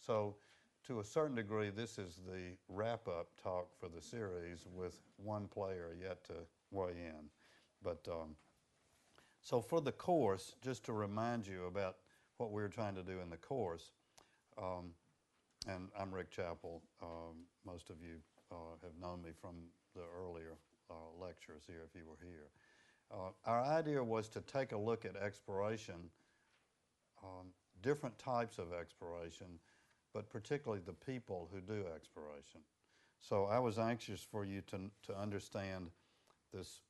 So to a certain degree, this is the wrap-up talk for the series with one player yet to weigh in. But so for the course, just to remind you about what we were trying to do in the course, and I'm Rick Chappell. Most of you have known me from the earlier lectures here if you were here. Our idea was to take a look at exploration, different types of exploration, but particularly the people who do exploration. So I was anxious for you to understand this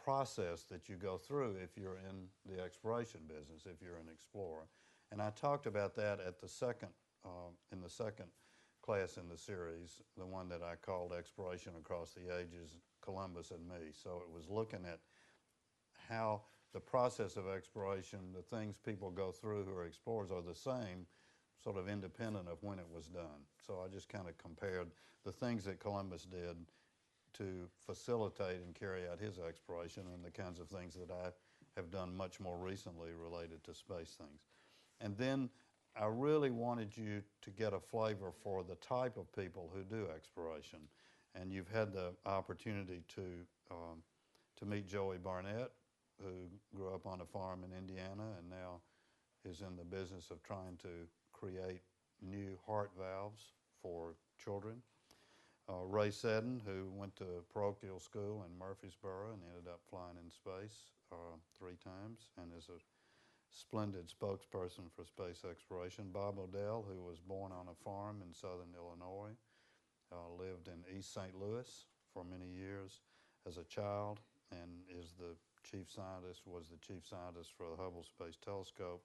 process that you go through if you're in the exploration business, if you're an explorer. And I talked about that at the second, in the second class in the series, the one that I called Exploration Across the Ages, Columbus and Me. So it was looking at how the process of exploration, the things people go through who are explorers are the same, sort of independent of when it was done. So I just kind of compared the things that Columbus did to facilitate and carry out his exploration and the kinds of things that I have done much more recently related to space things. And then I really wanted you to get a flavor for the type of people who do exploration. And you've had the opportunity to meet Joey Barnett, who grew up on a farm in Indiana and now is in the business of trying to create new heart valves for children. Ray Seddon, who went to parochial school in Murfreesboro and ended up flying in space 3 times and is a splendid spokesperson for space exploration. Bob Odell, who was born on a farm in southern Illinois, lived in East St. Louis for many years as a child and is the chief scientist, was the chief scientist for the Hubble Space Telescope.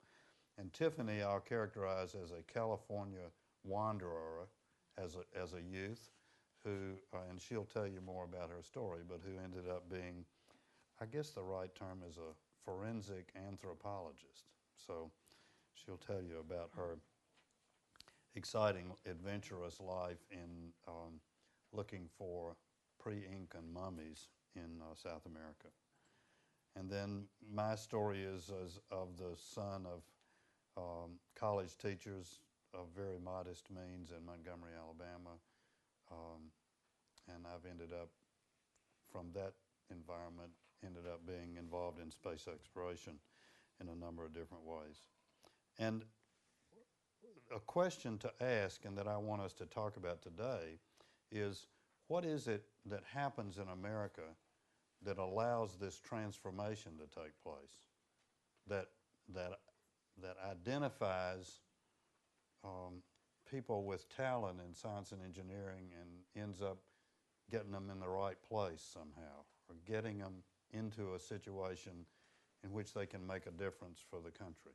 And Tiffany I'll characterize as a California wanderer as a youth who, and she'll tell you more about her story, but who ended up being, I guess the right term is a forensic anthropologist. So she'll tell you about her exciting, adventurous life in looking for pre-Incan mummies in South America. And then my story is of the son of college teachers of very modest means in Montgomery, Alabama. And I've ended up, from that environment, ended up being involved in space exploration in a number of different ways. And a question to ask, and that I want us to talk about today, is what is it that happens in America that allows this transformation to take place, that identifies people with talent in science and engineering and ends up getting them in the right place somehow, or getting them into a situation in which they can make a difference for the country.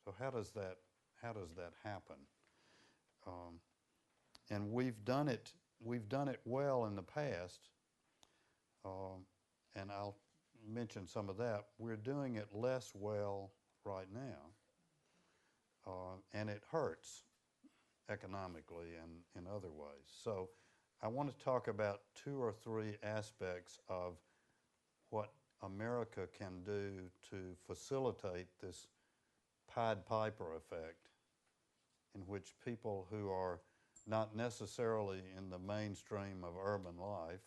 So how does that happen? And we've done it well in the past, and I'll mention some of that. We're doing it less well right now, and it hurts economically and in other ways. So I want to talk about 2 or 3 aspects of what America can do to facilitate this Pied Piper effect, in which people who are not necessarily in the mainstream of urban life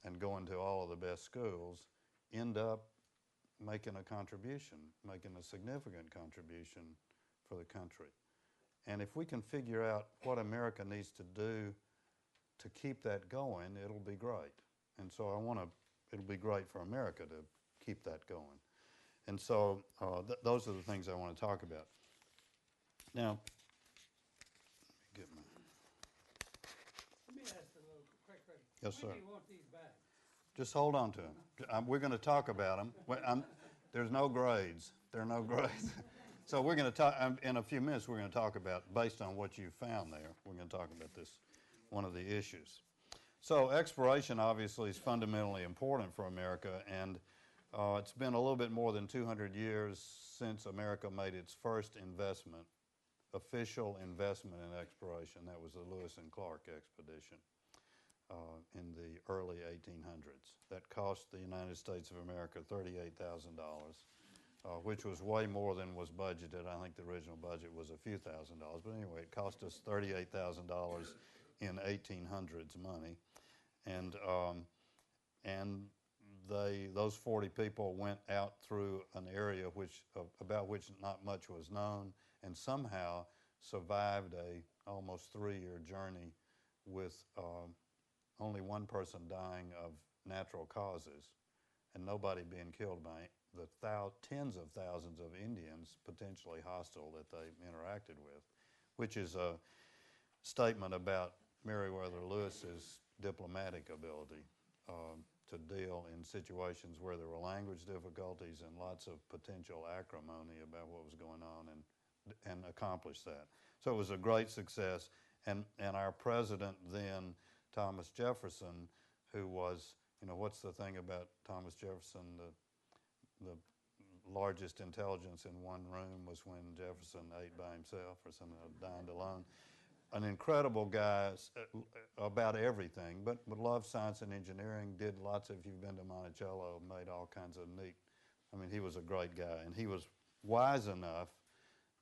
and going to all of the best schools end up making a contribution, making a significant contribution for the country. And if we can figure out what America needs to do to keep that going, it'll be great. And so it'll be great for America to keep that going. And so those are the things I want to talk about. Now, let me ask a little quick question. Yes, sir. When do you want these back? Just hold on to them. We're going to talk about them. There's no grades. There are no grades. So we're going to talk, in a few minutes, we're going to talk about, based on what you found there, we're going to talk about this, one of the issues. So exploration, obviously, is fundamentally important for America, and it's been a little bit more than 200 years since America made its first investment, official investment in exploration. That was the Lewis and Clark expedition in the early 1800s. That cost the United States of America $38,000. which was way more than was budgeted. I think the original budget was a few $1,000s, but anyway, it cost us $38,000 in 1800s money, and those 40 people went out through an area about which not much was known, and somehow survived a almost 3-year journey with only one person dying of natural causes and nobody being killed by the tens of thousands of Indians potentially hostile that they interacted with, which is a statement about Meriwether Lewis's diplomatic ability to deal in situations where there were language difficulties and lots of potential acrimony about what was going on, and accomplish that. So it was a great success, and our president then, Thomas Jefferson, who was, what's the thing about Thomas Jefferson? The largest intelligence in one room was when Jefferson ate by himself or something, dined alone. An incredible guy about everything, but loved science and engineering, did lots of, if you've been to Monticello, made all kinds of neat, he was a great guy, and he was wise enough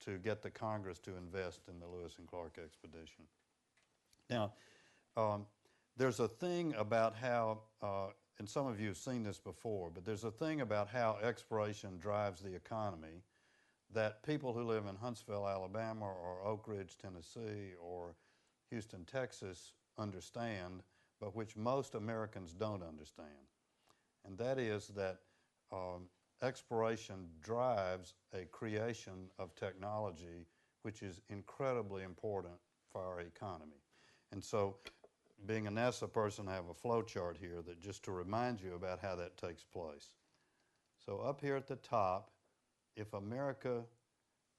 to get the Congress to invest in the Lewis and Clark expedition. Now, there's a thing about how, and some of you have seen this before, but there's a thing about how exploration drives the economy that people who live in Huntsville, Alabama, or Oak Ridge, Tennessee, or Houston, Texas understand, but which most Americans don't understand. And that is that exploration drives a creation of technology which is incredibly important for our economy. And so, being a NASA person, I have a flow chart here that just to remind you about how that takes place. So up here at the top, if America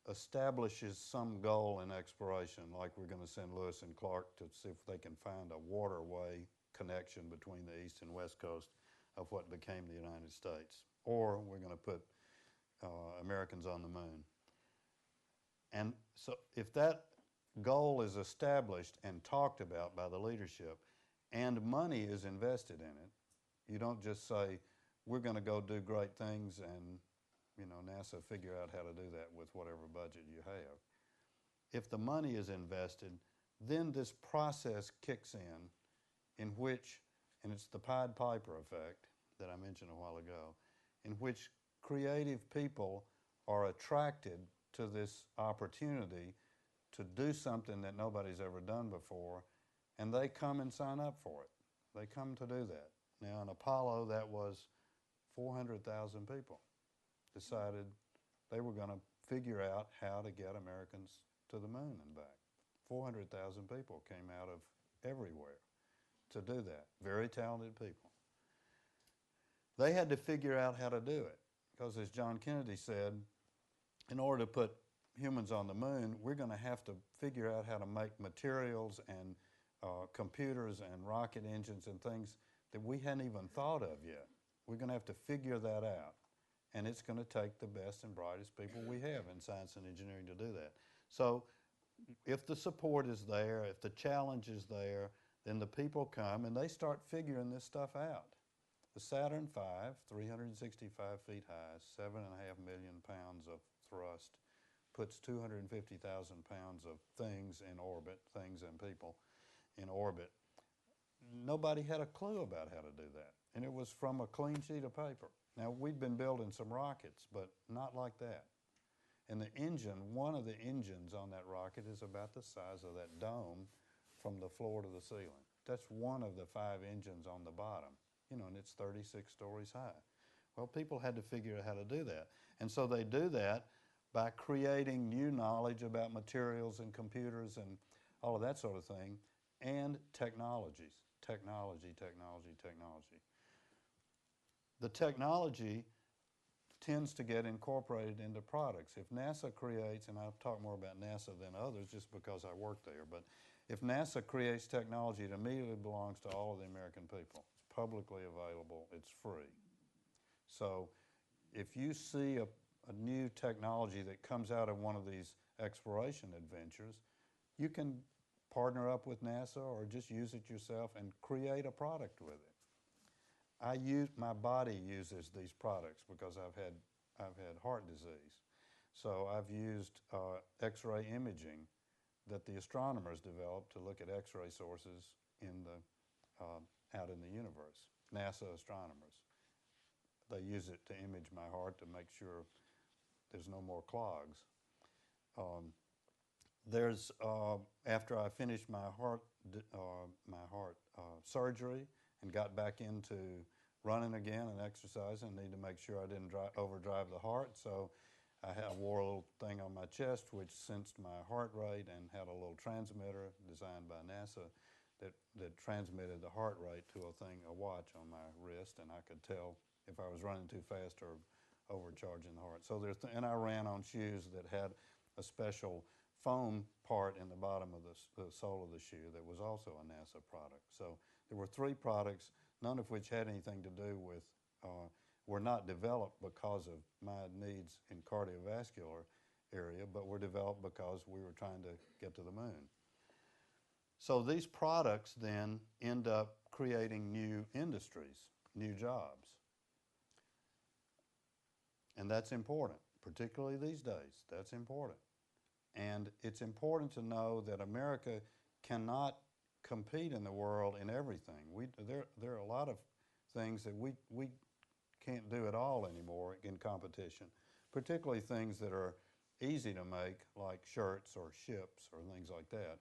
establishes some goal in exploration, like we're going to send Lewis and Clark to see if they can find a waterway connection between the east and west coast of what became the United States, or we're going to put Americans on the moon. And so if that goal is established and talked about by the leadership and money is invested in it, you don't just say, we're going to go do great things and NASA figure out how to do that with whatever budget you have. If the money is invested, then this process kicks in which, and it's the Pied Piper effect that I mentioned a while ago, in which creative people are attracted to this opportunity to do something that nobody's ever done before, and they come and sign up for it. They come to do that. Now in Apollo, that was 400,000 people decided they were going to figure out how to get Americans to the moon and back. 400,000 people came out of everywhere to do that. Very talented people. They had to figure out how to do it because, as John Kennedy said, in order to put humans on the moon, we're going to have to figure out how to make materials and computers and rocket engines and things that we hadn't even thought of yet. We're going to have to figure that out. And it's going to take the best and brightest people we have in science and engineering to do that. So if the support is there, if the challenge is there, then the people come and they start figuring this stuff out. The Saturn V, 365 feet high, 7.5 million pounds of thrust, puts 250,000 pounds of things in orbit, things and people in orbit. Nobody had a clue about how to do that. And it was from a clean sheet of paper. Now, we'd been building some rockets, but not like that. And the engine, one of the engines on that rocket is about the size of that dome from the floor to the ceiling. That's one of the 5 engines on the bottom, and it's 36 stories high. Well, people had to figure out how to do that. And so they do that by creating new knowledge about materials and computers and all of that sort of thing, and technologies. Technology. The technology tends to get incorporated into products. If NASA creates, and I'll talk more about NASA than others just because I work there, but if NASA creates technology, it immediately belongs to all of the American people. It's publicly available, it's free. So if you see a new technology that comes out of one of these exploration adventures, you can partner up with NASA or just use it yourself and create a product with it. My body uses these products because I've had heart disease. So I've used X-ray imaging that the astronomers developed to look at X-ray sources in out in the universe, NASA astronomers. They use it to image my heart to make sure there's no more clogs. After I finished my heart surgery and got back into running again and exercising, I need to make sure I didn't overdrive the heart. So I wore a little thing on my chest which sensed my heart rate and had a little transmitter designed by NASA that transmitted the heart rate to a watch on my wrist, and I could tell if I was running too fast or overcharging the heart. So and I ran on shoes that had a special foam part in the bottom of the sole of the shoe that was also a NASA product. So there were 3 products, none of which had anything to do with, were not developed because of my needs in cardiovascular area, but were developed because we were trying to get to the moon. So these products then end up creating new industries, new jobs. And that's important, particularly these days. That's important. And it's important to know that America cannot compete in the world in everything. There are a lot of things that we can't do at all anymore in competition, particularly things that are easy to make, like shirts or ships or things like that,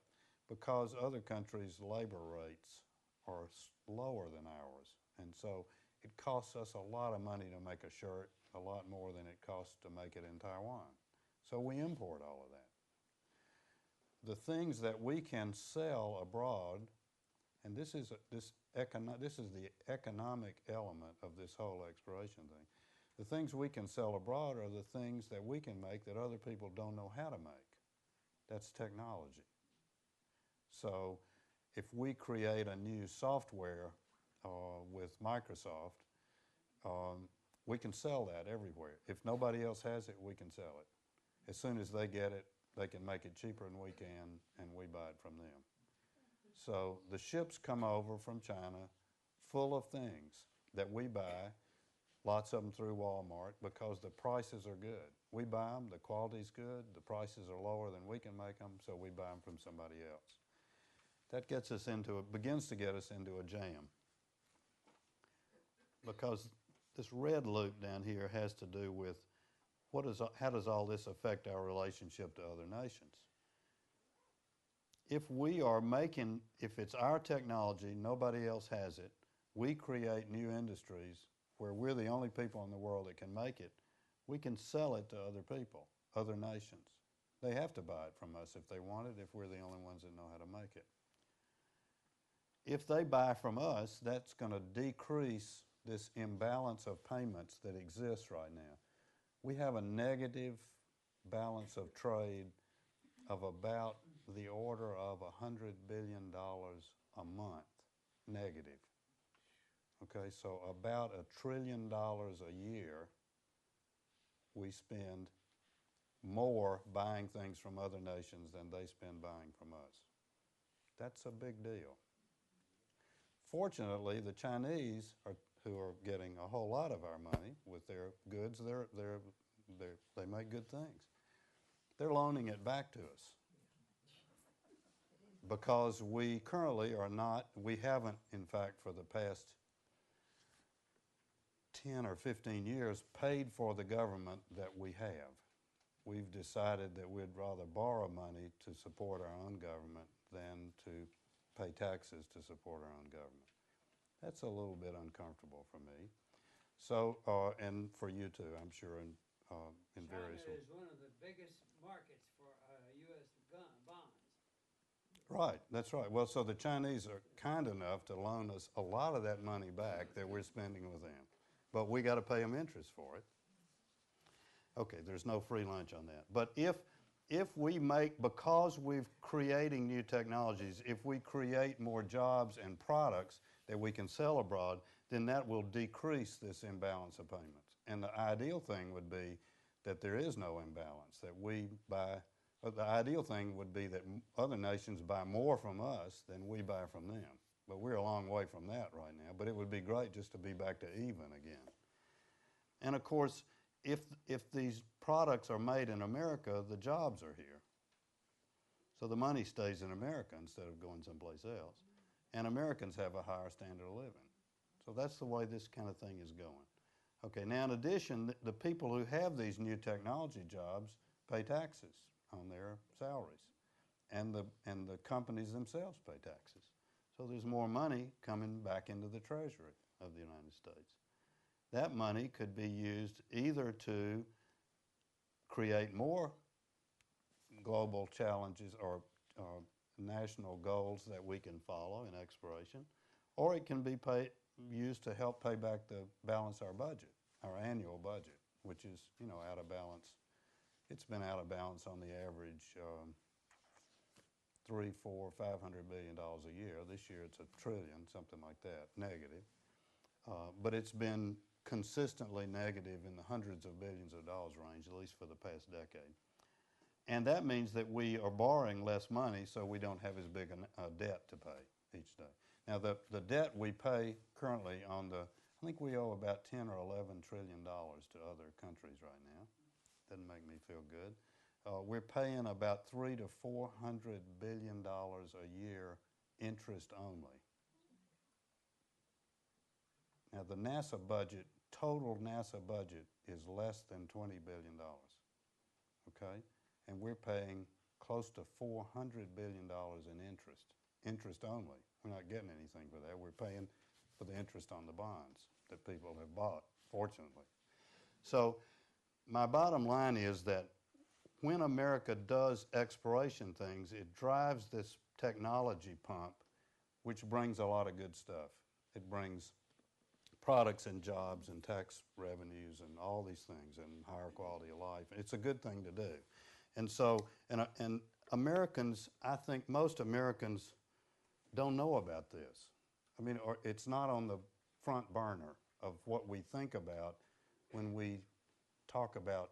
because other countries' labor rates are lower than ours. And so it costs us a lot of money to make a shirt, a lot more than it costs to make it in Taiwan. So we import all of that. The things that we can sell abroad, and this is the economic element of this whole exploration thing. The things we can sell abroad are the things that we can make that other people don't know how to make. That's technology. So if we create a new software with Microsoft, we can sell that everywhere. If nobody else has it, we can sell it. As soon as they get it, they can make it cheaper than we can, and we buy it from them. So the ships come over from China full of things that we buy, lots of them through Walmart, because the prices are good. We buy them, the quality's good, the prices are lower than we can make them, so we buy them from somebody else. That begins to get us into a jam. Because this red loop down here has to do with how does all this affect our relationship to other nations? If it's our technology, nobody else has it, we create new industries where we're the only people in the world that can make it, we can sell it to other people, other nations. They have to buy it from us if they want it, if we're the only ones that know how to make it. If they buy from us, that's going to decrease this imbalance of payments that exists right now. We have a negative balance of trade of about the order of $100 billion a month, negative. Okay, so about $1 trillion a year we spend more buying things from other nations than they spend buying from us. That's a big deal. Fortunately, the Chinese, who are getting a whole lot of our money with their goods, they make good things. They're loaning it back to us because we currently haven't, in fact, for the past 10 or 15 years, paid for the government that we have. We've decided that we'd rather borrow money to support our own government than to pay taxes to support our own government. That's a little bit uncomfortable for me. So, and for you too, I'm sure, in various ways. China is one of the biggest markets for U.S. bonds. Right, that's right. Well, so the Chinese are kind enough to loan us a lot of that money back that we're spending with them. But we got to pay them interest for it. Okay, there's no free lunch on that. But if we because we're creating new technologies, if we create more jobs and products that we can sell abroad, then that will decrease this imbalance of payments. And the ideal thing would be that there is no imbalance, the ideal thing would be that other nations buy more from us than we buy from them. But we're a long way from that right now. But it would be great just to be back to even again. And of course, if these products are made in America, the jobs are here. So the money stays in America instead of going someplace else. And Americans have a higher standard of living. So that's the way this kind of thing is going. Okay, now in addition, the people who have these new technology jobs pay taxes on their salaries. And the companies themselves pay taxes. So there's more money coming back into the Treasury of the United States. That money could be used either to create more global challenges or national goals that we can follow in exploration, or it can be used to help pay back balance our budget, our annual budget, which is, out of balance. It's been out of balance on the average $300, $400, $500 billion a year. This year it's $1 trillion, something like that, negative. But it's been consistently negative in the hundreds of billions of dollars range, at least for the past decade. And that means that we are borrowing less money, so we don't have as big a debt to pay each day. Now, the debt we pay currently I think we owe about 10 or 11 trillion dollars to other countries right now. Doesn't make me feel good. We're paying about $300 to $400 billion a year interest only. Now, the NASA budget, total NASA budget, is less than $20 billion, okay? And we're paying close to $400 billion in interest only. We're not getting anything for that. We're paying for the interest on the bonds that people have bought, fortunately. So my bottom line is that when America does exploration things, it drives this technology pump, which brings a lot of good stuff. It brings products and jobs and tax revenues and all these things and higher quality of life. It's a good thing to do. And so, and Americans, I think most Americans don't know about this. I mean, or it's not on the front burner of what we think about when we talk about,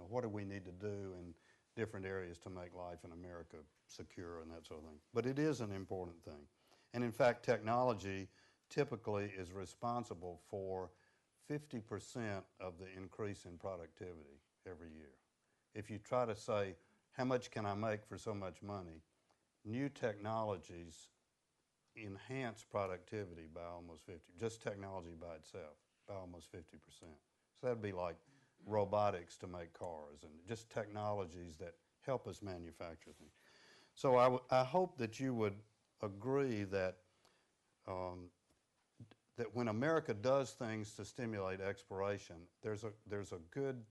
what do we need to do in different areas to make life in America secure and that sort of thing. But it is an important thing. And in fact, technology typically is responsible for 50% of the increase in productivity every year. If you try to say, how much can I make for so much money, new technologies enhance productivity by almost 50, just technology by itself, by almost 50%. So that'd be like robotics to make cars and just technologies that help us manufacture things. So I hope that you would agree that that when America does things to stimulate exploration, there's a good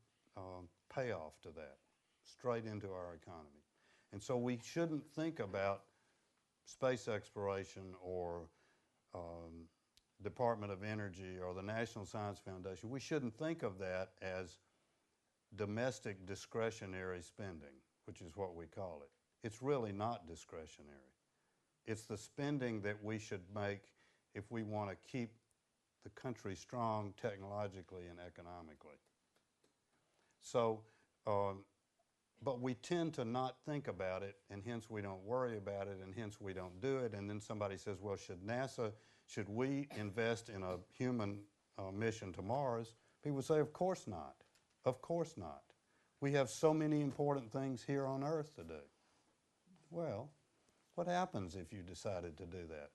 payoff to that, straight into our economy. And so we shouldn't think about space exploration or Department of Energy or the National Science Foundation. We shouldn't think of that as domestic discretionary spending, which is what we call it. It's really not discretionary. It's the spending that we should make if we want to keep the country strong technologically and economically. So, but we tend to not think about it, and hence we don't worry about it, and hence we don't do it. And then somebody says, well, should we invest in a human mission to Mars? People say, of course not. Of course not. We have so many important things here on Earth to do. Well, what happens if you decided to do that?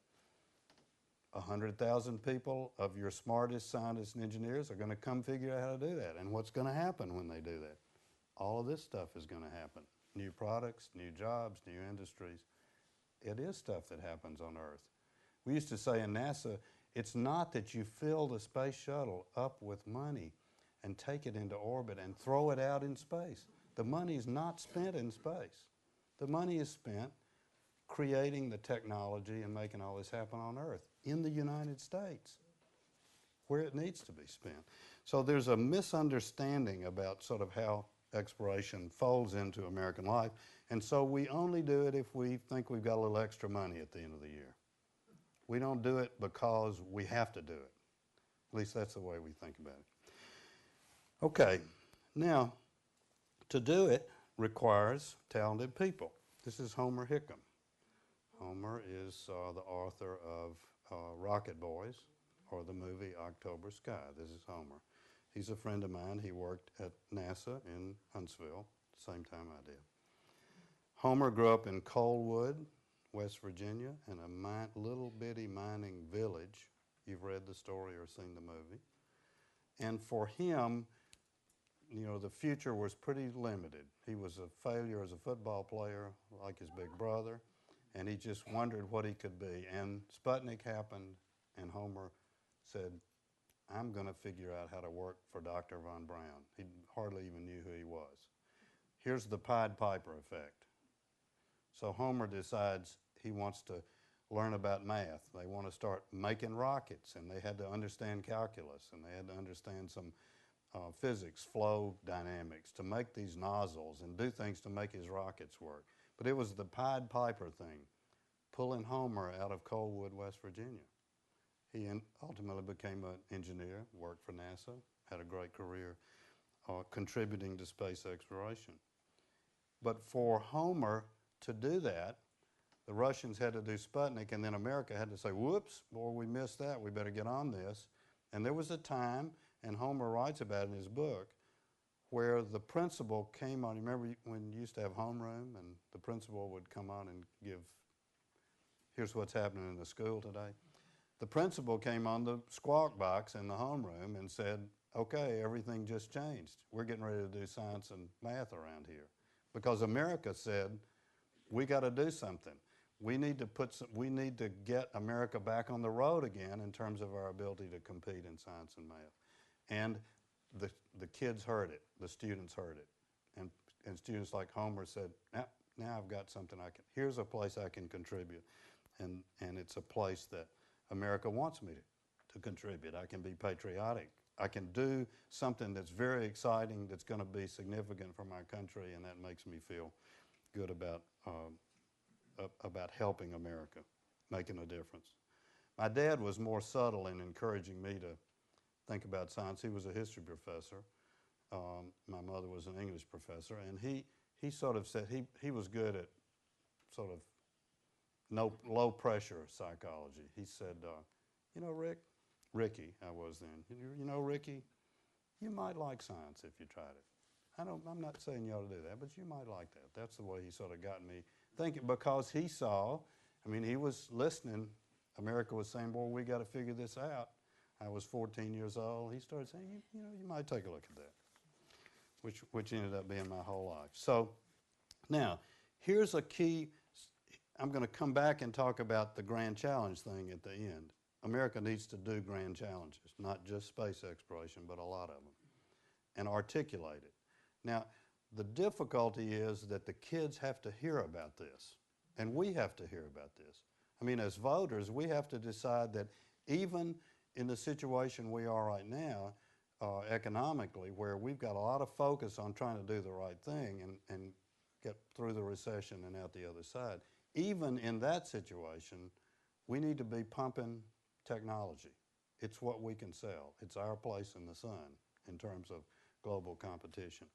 100,000 people of your smartest scientists and engineers are going to come figure out how to do that. And what's going to happen when they do that? All of this stuff is going to happen. New products, new jobs, new industries. It is stuff that happens on Earth. We used to say in NASA, it's not that you fill the space shuttle up with money and take it into orbit and throw it out in space. The money is not spent in space. The money is spent creating the technology and making all this happen on Earth in the United States, where it needs to be spent. So there's a misunderstanding about sort of how exploration folds into American life, and so we only do it if we think we've got a little extra money at the end of the year. We don't do it because we have to do it. At least that's the way we think about it. Okay, now, to do it requires talented people. This is Homer Hickam. Homer is the author of Rocket Boys, or the movie October Sky. This is Homer. He's a friend of mine. He worked at NASA in Huntsville, same time I did. Homer grew up in Coalwood, West Virginia, in a little bitty mining village. You've read the story or seen the movie. And for him, you know, the future was pretty limited. He was a failure as a football player, like his big brother, and he just wondered what he could be. And Sputnik happened, and Homer said, I'm going to figure out how to work for Dr. Von Braun. He hardly even knew who he was. Here's the Pied Piper effect. So Homer decides he wants to learn about math. They want to start making rockets, and they had to understand calculus, and they had to understand some physics, flow dynamics, to make these nozzles and do things to make his rockets work. But it was the Pied Piper thing, pulling Homer out of Coalwood, West Virginia. He ultimately became an engineer, worked for NASA, had a great career contributing to space exploration. But for Homer to do that, the Russians had to do Sputnik, and then America had to say, whoops, boy, we missed that. We better get on this. And there was a time, and Homer writes about it in his book, where the principal came on. You remember when you used to have homeroom, and the principal would come on and give, here's what's happening in the school today. The principal came on the squawk box in the homeroom and said, okay, everything just changed. We're getting ready to do science and math around here. Because America said, we got to do something. We need to get America back on the road again in terms of our ability to compete in science and math. And the kids heard it, the students heard it. And students like Homer said, now I've got something here's a place I can contribute. And it's a place that America wants me to contribute. I can be patriotic. I can do something that's very exciting, that's going to be significant for my country, and that makes me feel good about helping America, making a difference. My dad was more subtle in encouraging me to think about science. He was a history professor. My mother was an English professor, and he sort of said he was good at sort of low pressure psychology. He said, you know, Ricky, I was then, you know, Ricky, you might like science if you tried it. I'm not saying you ought to do that, but you might like that. That's the way he sort of got me thinking, because he saw, I mean, he was listening. America was saying, boy, we got to figure this out. I was 14 years old. He started saying, you know, you might take a look at that, which ended up being my whole life. So now, here's a key. I'm going to come back and talk about the grand challenge thing at the end. America needs to do grand challenges, not just space exploration, but a lot of them, and articulate it. Now, the difficulty is that the kids have to hear about this, and we have to hear about this. I mean, as voters, we have to decide that even in the situation we are right now, economically, where we've got a lot of focus on trying to do the right thing and get through the recession and out the other side, even in that situation, we need to be pumping technology. It's what we can sell. It's our place in the sun in terms of global competition.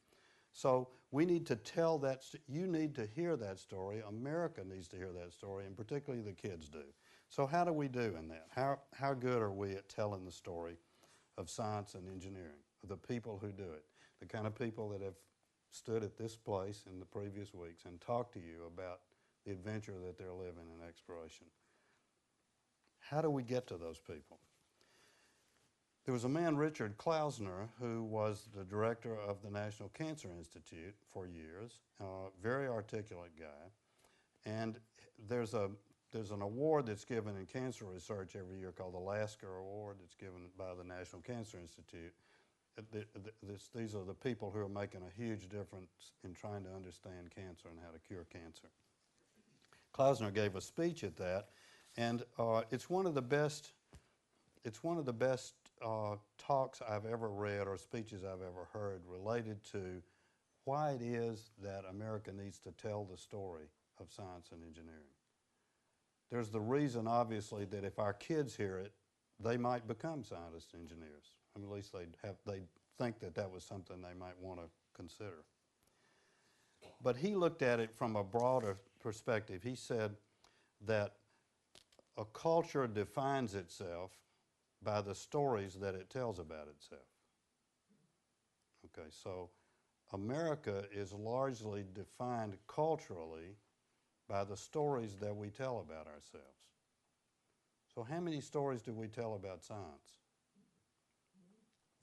So we need to tell that, you need to hear that story, America needs to hear that story, and particularly the kids do. So how do we do in that? How good are we at telling the story of science and engineering, of the people who do it, the kind of people that have stood at this place in the previous weeks and talked to you about the adventure that they're living in exploration? How do we get to those people? There was a man, Richard Klausner, who was the director of the National Cancer Institute for years, very articulate guy. And there's an award that's given in cancer research every year called the Lasker Award. It's given by the National Cancer Institute. These are the people who are making a huge difference in trying to understand cancer and how to cure cancer. Klausner gave a speech at that, and it's one of the best talks I've ever read or speeches I've ever heard related to why it is that America needs to tell the story of science and engineering. There's the reason, obviously, that if our kids hear it, they might become scientists and engineers. I mean, at least they think that was something they might want to consider. But he looked at it from a broader perspective. He said that a culture defines itself by the stories that it tells about itself. Okay, so America is largely defined culturally by the stories that we tell about ourselves. So how many stories do we tell about science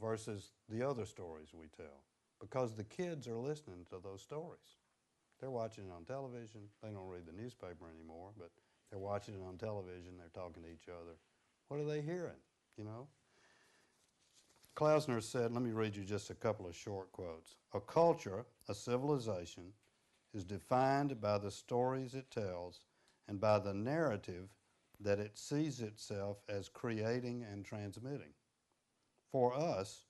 versus the other stories we tell? Because the kids are listening to those stories. They're watching it on television. They don't read the newspaper anymore, but they're watching it on television. They're talking to each other. What are they hearing, you know? Klausner said, let me read you just a couple of short quotes. A culture, a civilization, is defined by the stories it tells and by the narrative that it sees itself as creating and transmitting. For us,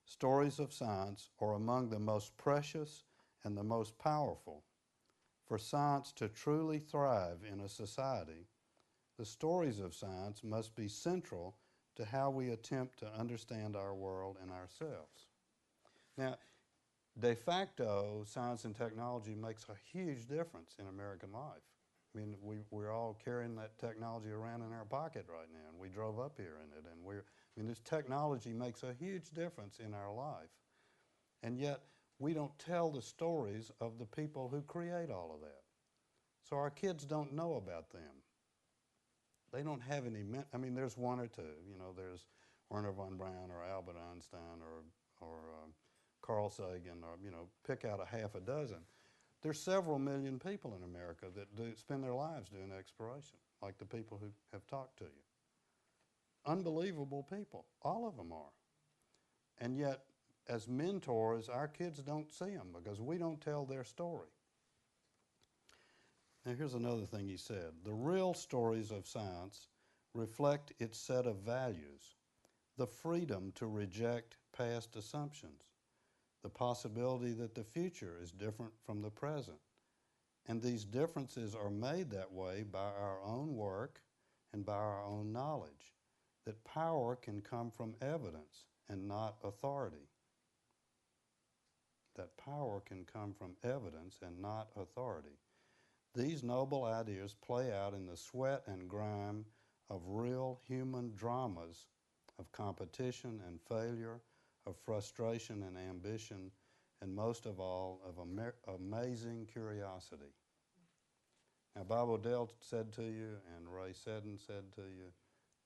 stories of science are among the most precious and the most powerful. For science to truly thrive in a society, the stories of science must be central to how we attempt to understand our world and ourselves. Now, de facto, science and technology makes a huge difference in American life. I mean, we're all carrying that technology around in our pocket right now, and we drove up here in it, and this technology makes a huge difference in our life. And yet, we don't tell the stories of the people who create all of that. So our kids don't know about them. They don't have any, there's one or two. You know, there's Werner von Braun or Albert Einstein or Carl Sagan, or, pick out a half a dozen. There's several million people in America that spend their lives doing exploration, like the people who have talked to you. Unbelievable people. All of them are. And yet, as mentors, our kids don't see them because we don't tell their story. Now, here's another thing he said. The real stories of science reflect its set of values, the freedom to reject past assumptions, the possibility that the future is different from the present. And these differences are made that way by our own work and by our own knowledge, that power can come from evidence and not authority. That power can come from evidence and not authority. These noble ideas play out in the sweat and grime of real human dramas of competition and failure, of frustration and ambition, and most of all, of amazing curiosity. Now, Bob Odell said to you, and Ray Seddon said to you,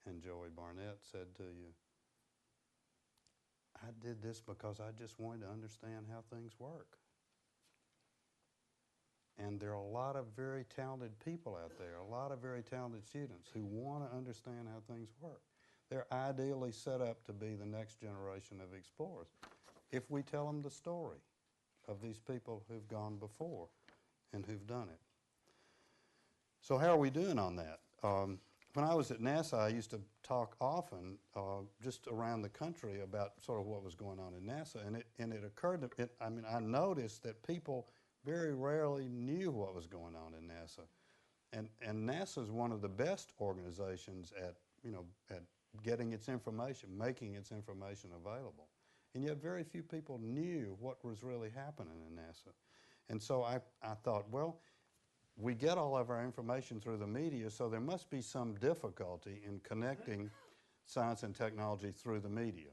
and Joey Barnett said to you, I did this because I just wanted to understand how things work. And there are a lot of very talented people out there, a lot of very talented students who want to understand how things work. They're ideally set up to be the next generation of explorers if we tell them the story of these people who've gone before and who've done it. So how are we doing on that? When I was at NASA, I used to talk often just around the country about sort of what was going on in NASA, and it occurred to me, I noticed that people very rarely knew what was going on in NASA. And NASA is one of the best organizations at getting its information, making its information available. And yet very few people knew what was really happening in NASA. And so I thought, well, we get all of our information through the media, so there must be some difficulty in connecting science and technology through the media.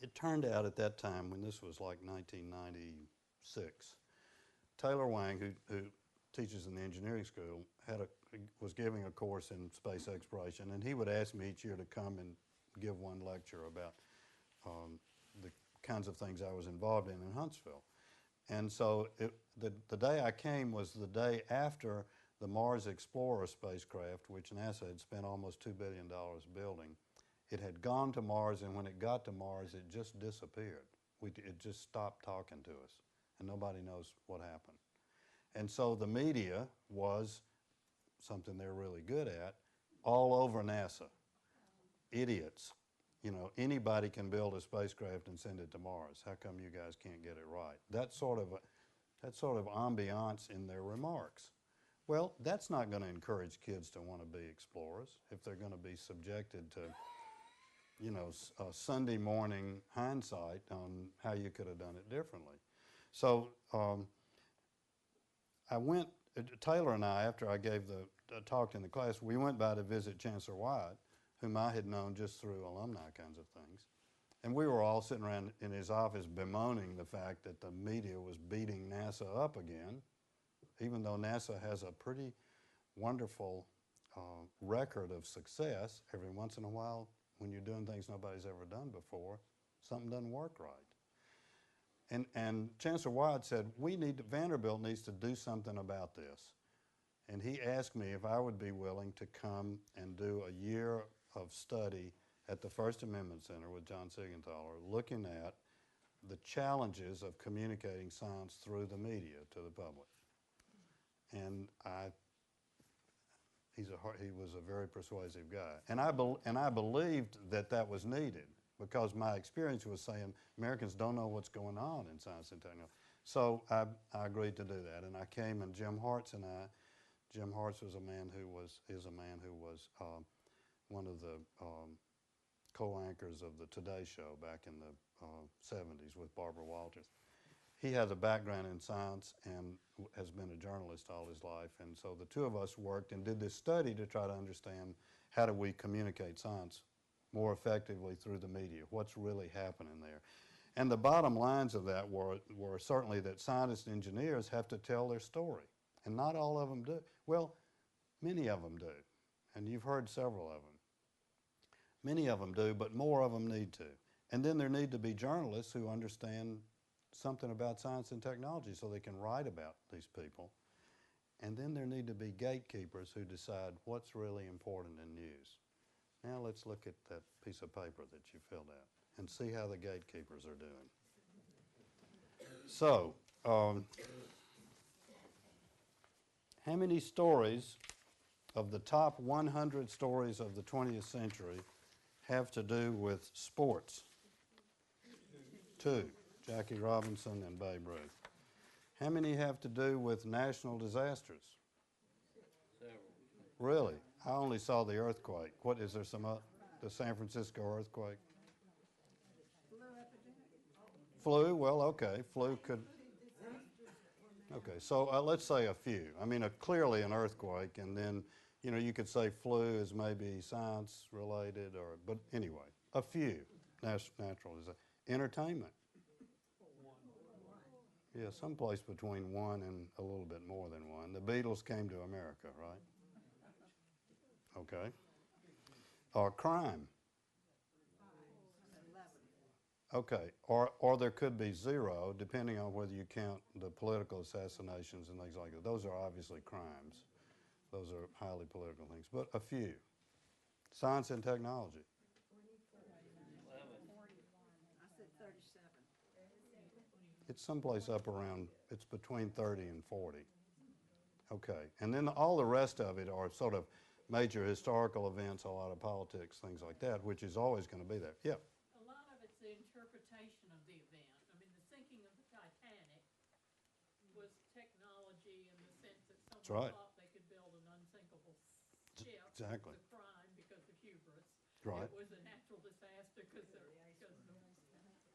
It turned out at that time, when this was like 1996, Taylor Wang, who teaches in the engineering school, was giving a course in space exploration, and he would ask me each year to come and give one lecture about the kinds of things I was involved in Huntsville. And so the day I came was the day after the Mars Explorer spacecraft, which NASA had spent almost $2 billion building. It had gone to Mars, and when it got to Mars, it just disappeared. It just stopped talking to us, and nobody knows what happened. And so the media was something they're really good at, all over NASA. Idiots. Anybody can build a spacecraft and send it to Mars. How come you guys can't get it right? That sort of ambiance in their remarks. Well, that's not going to encourage kids to want to be explorers if they're going to be subjected to, a Sunday morning hindsight on how you could have done it differently. So Taylor and I, after I gave the talk in the class, we went by to visit Chancellor Wyatt, whom I had known just through alumni kinds of things. And we were all sitting around in his office bemoaning the fact that the media was beating NASA up again, even though NASA has a pretty wonderful record of success. Every once in a while, when you're doing things nobody's ever done before, something doesn't work right. And Chancellor Wyeth said, Vanderbilt needs to do something about this. And he asked me if I would be willing to come and do a year of study at the First Amendment Center with John Siegenthaler, looking at the challenges of communicating science through the media to the public. And he was a very persuasive guy. And I believed that that was needed, because my experience was saying Americans don't know what's going on in science and technology. So I agreed to do that, and I came, and Jim Hartz is a man who was one of the co-anchors of the Today Show back in the 70s with Barbara Walters. He has a background in science and has been a journalist all his life, and so the two of us worked and did this study to try to understand how do we communicate science more effectively through the media, what's really happening there. And the bottom lines of that were certainly that scientists and engineers have to tell their story, and not all of them do. Well, many of them do, and you've heard several of them. Many of them do, but more of them need to. And then there need to be journalists who understand something about science and technology so they can write about these people. And then there need to be gatekeepers who decide what's really important in news. Now let's look at that piece of paper that you filled out and see how the gatekeepers are doing. So, how many stories of the top 100 stories of the 20th century have to do with sports? Two, Jackie Robinson and Babe Ruth. How many have to do with national disasters? Several. Really? I only saw the earthquake. What is there some the San Francisco earthquake? Flu? Well, okay. Flu could. Okay, so let's say a few. I mean, clearly an earthquake, and then, you know, you could say flu is maybe science related, but anyway, a few natural disasters. Entertainment. Yeah, someplace between one and a little bit more than one. The Beatles came to America, right? Okay. Or crime. Okay, or there could be zero, depending on whether you count the political assassinations and things like that. Those are obviously crimes. Those are highly political things, but a few. Science and technology. 11. I said 37. It's someplace up around, it's between 30 and 40. Okay, and then all the rest of it are sort of major historical events, a lot of politics, things like that, which is always going to be there. Yeah. A lot of it's the interpretation of the event. I mean, the sinking of the Titanic was technology in the sense that someone right. thought they could build an unsinkable ship. Exactly. It was a crime because of hubris. Right. It was a natural disaster because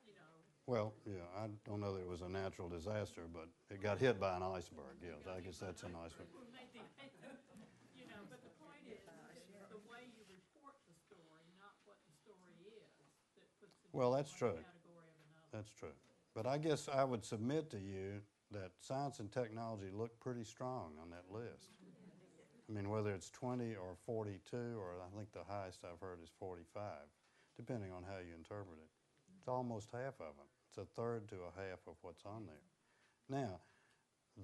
you know. Well, yeah, I don't know that it was a natural disaster, but it got hit by an iceberg. Yes, I guess that's a nice one. You know, but the point is the way you report the story, not what the story is, that puts it Well, in that's one true. category of another. That's true. But I guess I would submit to you that science and technology look pretty strong on that list. I mean, whether it's 20 or 42, or I think the highest I've heard is 45, depending on how you interpret it. It's almost half of them. It's a third to a half of what's on there. Now,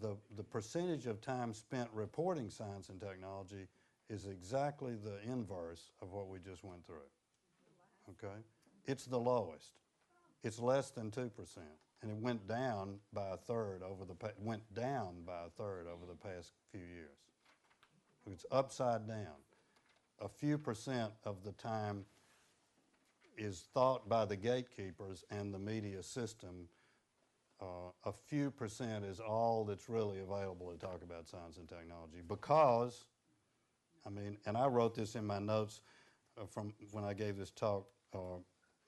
the percentage of time spent reporting science and technology is exactly the inverse of what we just went through. Okay? It's the lowest. It's less than 2%, and it went down by a third over the past few years. It's upside down. A few percent of the time is thought by the gatekeepers and the media system. A few percent is all that's really available to talk about science and technology, because, I mean, and I wrote this in my notes from when I gave this talk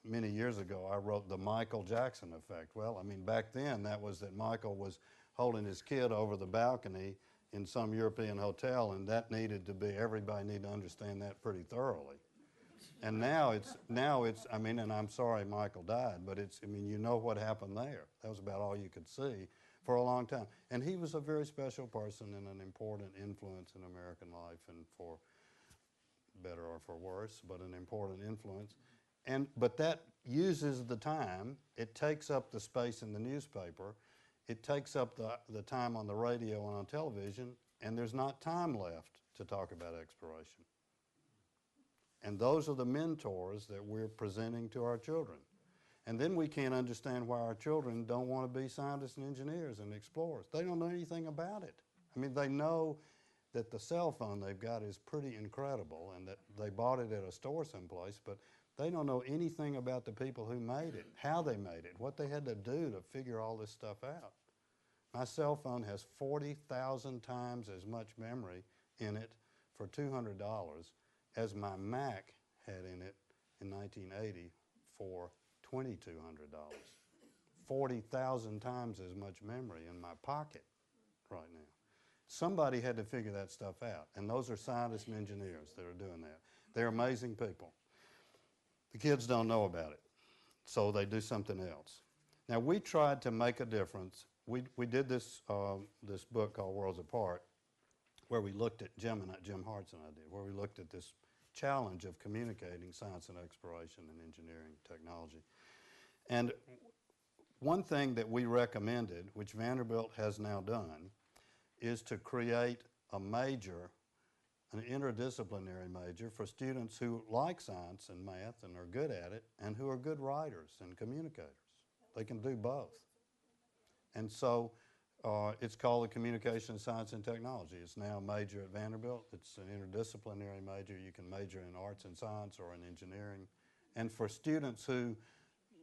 many years ago. I wrote the Michael Jackson effect. Well, I mean, back then that was that Michael was holding his kid over the balcony in some European hotel, and that needed to be, everybody needed to understand that pretty thoroughly. And now it's, I mean, and I'm sorry Michael died, but it's, I mean, you know what happened there. That was about all you could see for a long time. And he was a very special person and an important influence in American life, and for better or for worse, but an important influence. But that uses the time. It takes up the space in the newspaper. It takes up the time on the radio and on television, and there's not time left to talk about exploration. And those are the mentors that we're presenting to our children. And then we can't understand why our children don't want to be scientists and engineers and explorers. They don't know anything about it. I mean, they know that the cell phone they've got is pretty incredible and that they bought it at a store someplace, but they don't know anything about the people who made it, how they made it, what they had to do to figure all this stuff out. My cell phone has 40,000 times as much memory in it for $200 as my Mac had in it in 1980 for $2,200. 40,000 times as much memory in my pocket right now. Somebody had to figure that stuff out, and those are scientists and engineers that are doing that. They're amazing people. The kids don't know about it, so they do something else. Now, we tried to make a difference. We did this book called Worlds Apart, where we looked at, Jim Hartz and I did, where we looked at this challenge of communicating science and exploration and engineering technology. And one thing that we recommended, which Vanderbilt has now done, is to create a major, an interdisciplinary major for students who like science and math and are good at it and who are good writers and communicators. They can do both. And so it's called the Communication Science and Technology. It's now a major at Vanderbilt. It's an interdisciplinary major. You can major in arts and science or in engineering. And for students who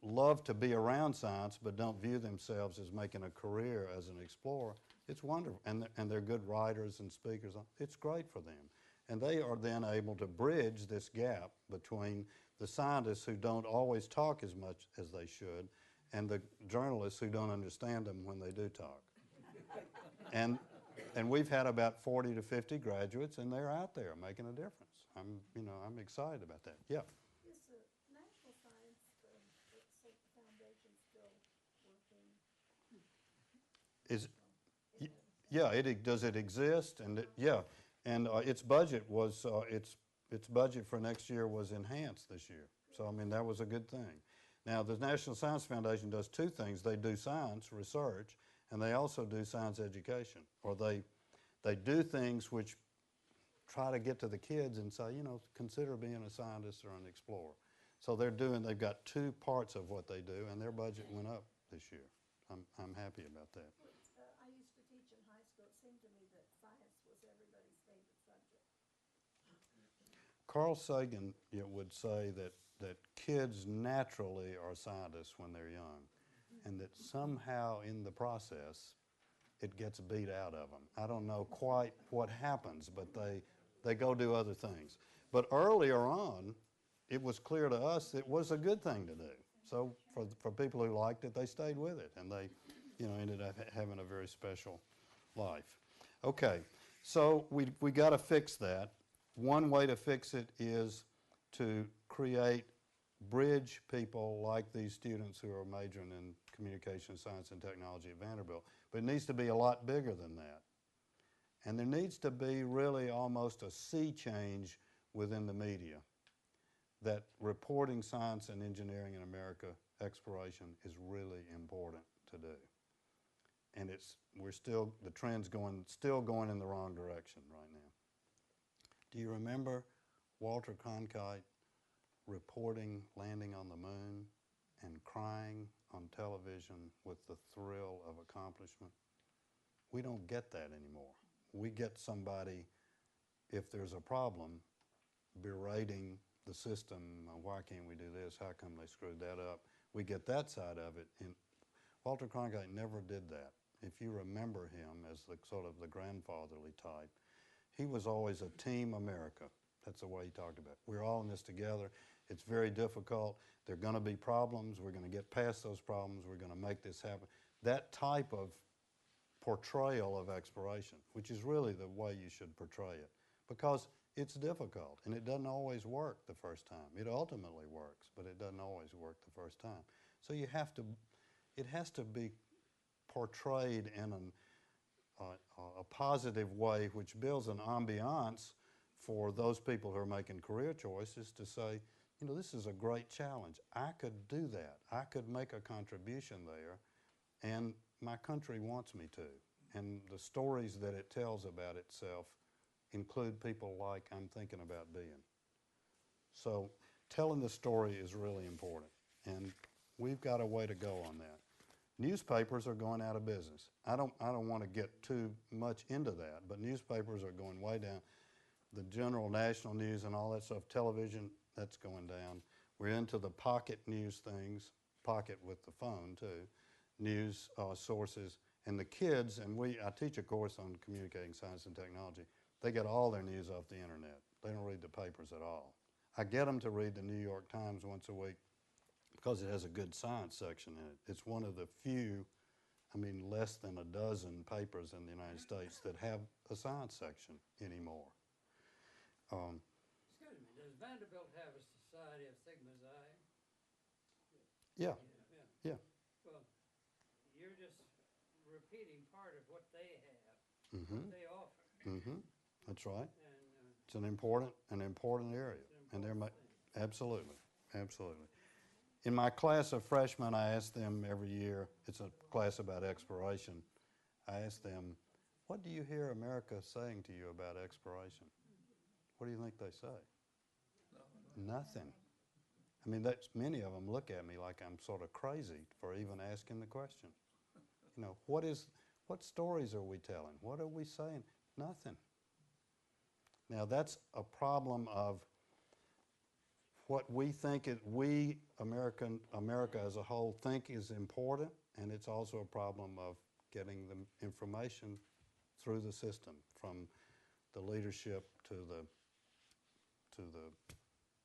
love to be around science but don't view themselves as making a career as an explorer, it's wonderful. And they're good writers and speakers. It's great for them. And they are then able to bridge this gap between the scientists who don't always talk as much as they should and the journalists who don't understand them when they do talk. And we've had about 40 to 50 graduates, and they're out there making a difference. I'm excited about that. Yeah. Is the National Science Foundation still working? Does it exist? And its budget was its budget for next year was enhanced this year. So I mean that was a good thing. Now the National Science Foundation does two things. They do science research, and they also do science education. Or they do things which try to get to the kids and say, consider being a scientist or an explorer. So they've got two parts of what they do, and their budget went up this year. I'm happy about that. I used to teach in high school. It seemed to me that science was everybody's favorite subject. Carl Sagan would say that kids naturally are scientists when they're young, and that somehow in the process it gets beat out of them. I don't know quite what happens, but they go do other things. But earlier on, it was clear to us it was a good thing to do. So for people who liked it, they stayed with it, and they ended up having a very special life. Okay, so we got to fix that. One way to fix it is to bridge people like these students who are majoring in communication science and technology at Vanderbilt. But it needs to be a lot bigger than that. And there needs to be really almost a sea change within the media, that reporting science and engineering in America, exploration, is really important to do. And the trend's still going in the wrong direction right now. Do you remember Walter Cronkite reporting landing on the moon and crying on television with the thrill of accomplishment? We don't get that anymore. We get somebody, if there's a problem, berating the system, why can't we do this, how come they screwed that up? We get that side of it. And Walter Cronkite never did that. If you remember him as the sort of the grandfatherly type, he was always a team America. That's the way he talked about it. We're all in this together. It's very difficult. There are going to be problems. We're going to get past those problems. We're going to make this happen. That type of portrayal of exploration, which is really the way you should portray it. Because it's difficult, and it doesn't always work the first time. It ultimately works, but it doesn't always work the first time. So you have to, it has to be portrayed in a positive way, which builds an ambiance for those people who are making career choices to say, you know, this is a great challenge. I could do that. I could make a contribution there, and my country wants me to. And the stories that it tells about itself include people like I'm thinking about being. So telling the story is really important, and we've got a way to go on that. Newspapers are going out of business. I don't want to get too much into that, but newspapers are going way down. The general national news and all that stuff, television, that's going down. We're into the pocket news things, pocket with the phone too, news sources. And the kids, and I teach a course on communicating science and technology, they get all their news off the internet. They don't read the papers at all. I get them to read the New York Times once a week because it has a good science section in it. It's one of the few, less than a dozen papers in the United States that have a science section anymore. Excuse me, does Vanderbilt have a Society of Sigma Xi? Yeah, yeah. Well, you're just repeating part of what they have, Mm-hmm. what they offer. Mm-hmm. That's right. And It's an important area, it's and an they're important thing. absolutely, absolutely. In my class of freshmen, I ask them every year. It's a class about exploration. I ask them, "What do you hear America saying to you about exploration?" What do you think they say? Nothing. Many of them look at me like I'm sort of crazy for even asking the question. You know, what stories are we telling? What are we saying? Nothing. Now that's a problem of what we think America as a whole think is important, and it's also a problem of getting the information through the system from the leadership to the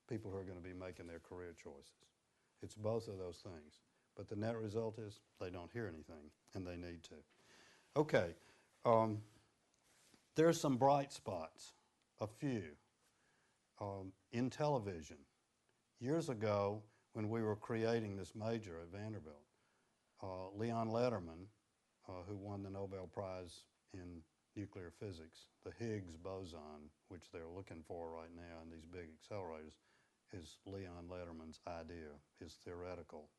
people who are going to be making their career choices. It's both of those things. But the net result is they don't hear anything, and they need to. Okay, there's some bright spots, a few. In television, years ago when we were creating this major at Vanderbilt, Leon Lederman, who won the Nobel Prize in nuclear physics, the Higgs boson, which they're looking for right now in these big accelerators, is Leon Lederman's idea, his theoretical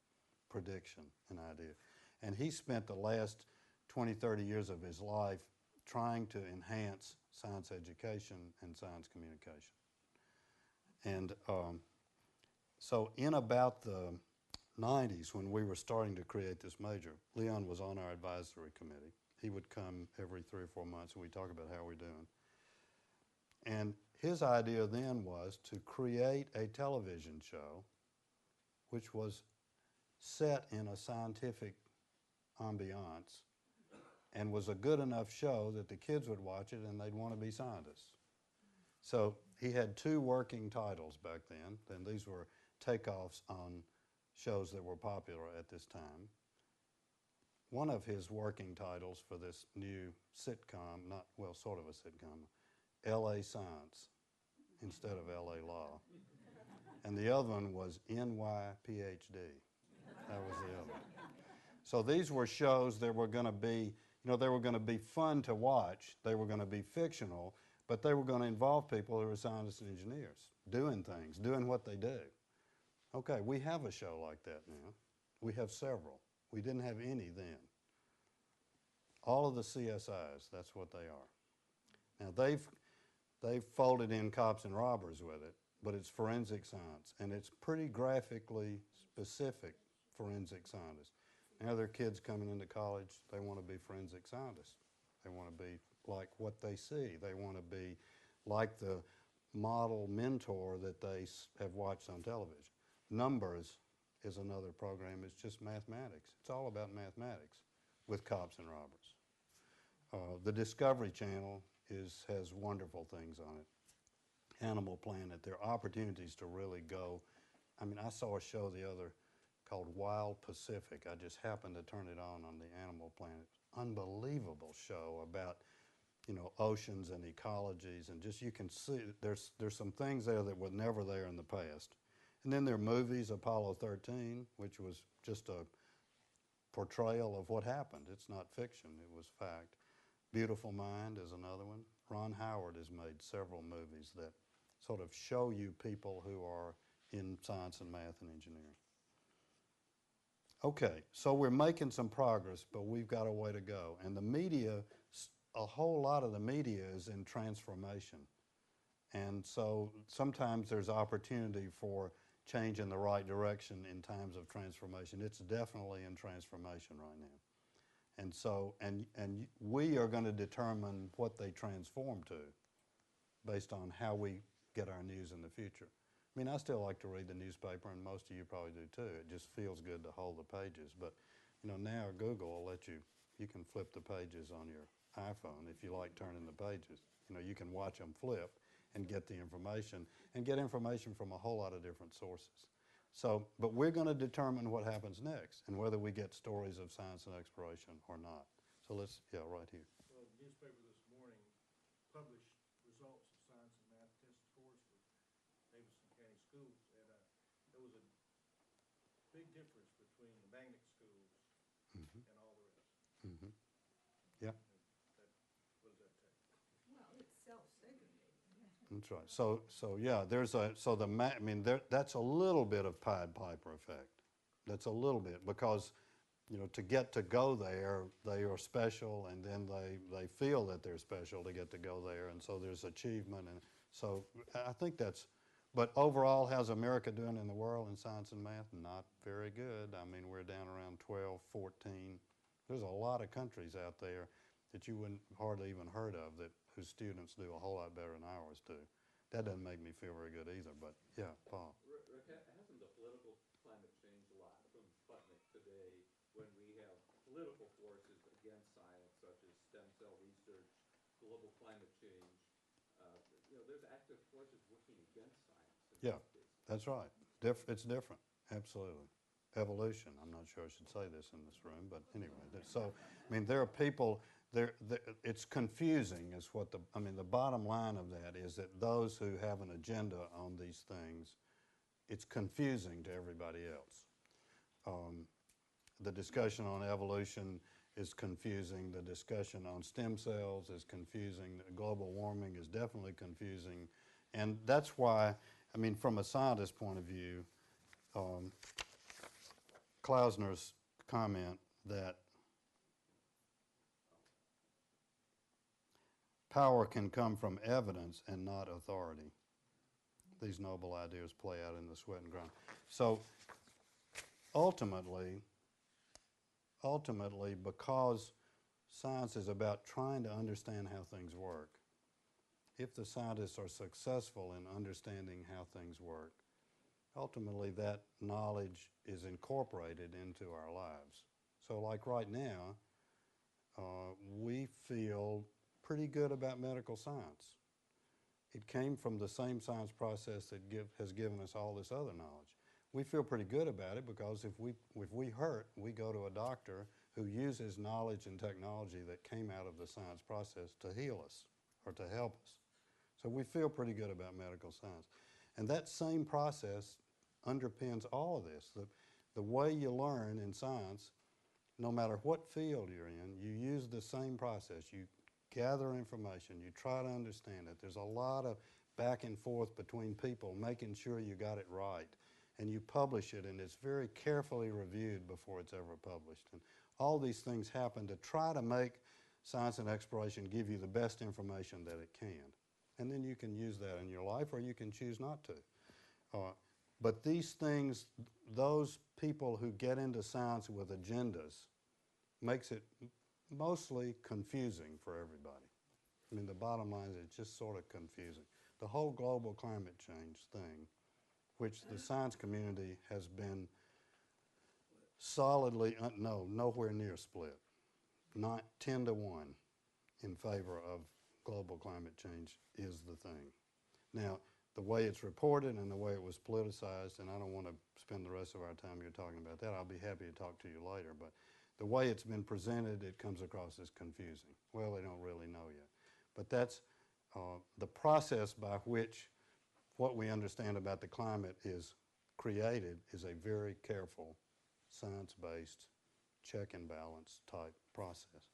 prediction and idea. And he spent the last 20, 30 years of his life trying to enhance science education and science communication. And so in about the 90s, when we were starting to create this major, Leon was on our advisory committee. He would come every 3 or 4 months and we'd talk about how we're doing. And his idea then was to create a television show which was set in a scientific ambiance and was a good enough show that the kids would watch it and they'd want to be scientists. So he had 2 working titles back then, and these were takeoffs on shows that were popular at this time. One of his working titles for this new sitcom, sort of a sitcom, LA Science instead of LA Law. And the other one was NY PhD. That was the other one. So these were shows that were going to be, they were going to be fun to watch. They were going to be fictional, but they were going to involve people who were scientists and engineers, doing things, doing what they do. Okay, we have a show like that now. We have several. We didn't have any then. All of the CSIs, that's what they are. Now they've folded in cops and robbers with it, but it's forensic science, and it's pretty graphically specific forensic scientists. Now there are kids coming into college, they want to be forensic scientists. They want to be like what they see. They want to be like the model mentor that they have watched on television. Numbers is another program. It's just mathematics. It's all about mathematics with cops and robbers. The Discovery Channel has wonderful things on it. Animal Planet, there are opportunities to really go. I saw a show the other called Wild Pacific. I just happened to turn it on the Animal Planet. Unbelievable show about oceans and ecologies, and just you can see there's some things there that were never there in the past. And then there are movies, Apollo 13, which was just a portrayal of what happened. It's not fiction, it was fact. Beautiful Mind is another one. Ron Howard has made several movies that sort of show you people who are in science and math and engineering. Okay, so we're making some progress, but we've got a way to go. And the media, a whole lot of the media is in transformation. And so sometimes there's opportunity for change in the right direction in times of transformation. It's definitely in transformation right now. And so, and we are going to determine what they transform to based on how we get our news in the future. I mean, I still like to read the newspaper, and most of you probably do too. It just feels good to hold the pages. But, now Google will let you can flip the pages on your iPhone if you like turning the pages. You can watch them flip and get the information, and get information from a whole lot of different sources. So, but we're going to determine what happens next and whether we get stories of science and exploration or not. So let's, right here. Well, the newspaper this morning published results of science and math test scores for Davidson County schools, and there was a big difference between the magnet schools and all the rest. Mm-hmm. Yeah. What does that take? Well, it's self-segregated. That's right. So yeah, that's a little bit of Pied Piper effect. That's a little bit because, to get to go there, they are special, and then they feel that they're special to get to go there, and so there's achievement, and so I think that's. But overall, how's America doing in the world in science and math? Not very good. I mean, we're down around 12, 14. There's a lot of countries out there that you wouldn't hardly even heard of whose students do a whole lot better than ours do. That doesn't make me feel very good either, but yeah, Paul. Rick, hasn't the political climate changed a lot from Sputnik today when we have political forces against science, such as stem cell research, global climate change? There's active forces working against science. Yeah, that's right. It's different, absolutely. Evolution, I'm not sure I should say this in this room, but anyway. So, there are people, it's confusing is what the bottom line of that is that those who have an agenda on these things, it's confusing to everybody else. The discussion on evolution is confusing. The discussion on stem cells is confusing. Global warming is definitely confusing. And that's why, from a scientist point of view, Klausner's comment that power can come from evidence and not authority. These noble ideas play out in the sweat and grind. So ultimately, because science is about trying to understand how things work, if the scientists are successful in understanding how things work, ultimately that knowledge is incorporated into our lives. So like right now, we feel pretty good about medical science. It came from the same science process that has given us all this other knowledge. We feel pretty good about it because if we hurt, we go to a doctor who uses knowledge and technology that came out of the science process to heal us or to help us. So we feel pretty good about medical science. And that same process underpins all of this. The way you learn in science, no matter what field you're in, you use the same process. You gather information, you try to understand it. There's a lot of back and forth between people making sure you got it right. And you publish it, and it's very carefully reviewed before it's ever published. And all these things happen to try to make science and exploration give you the best information that it can. And then you can use that in your life, or you can choose not to. But these things, those people who get into science with agendas, makes it mostly confusing for everybody. The bottom line is it's just sort of confusing. The whole global climate change thing, which the science community has been solidly, nowhere near split, not 10 to 1 in favor of global climate change is the thing. Now, the way it's reported and the way it was politicized, and I don't want to spend the rest of our time here talking about that. I'll be happy to talk to you later, but the way it's been presented, it comes across as confusing. Well, they don't really know yet. But that's the process by which what we understand about the climate is created is a very careful, science-based, check and balance type process.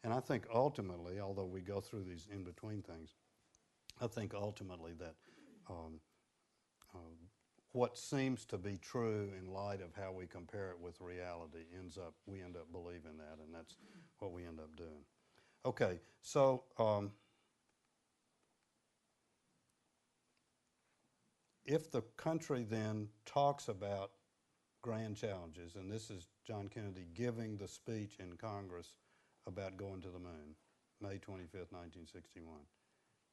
And I think ultimately, although we go through these in-between things, I think ultimately that what seems to be true in light of how we compare it with reality we end up believing that, and that's what we end up doing. Okay, so if the country then talks about grand challenges, and this is John Kennedy giving the speech in Congress about going to the moon, May 25th, 1961.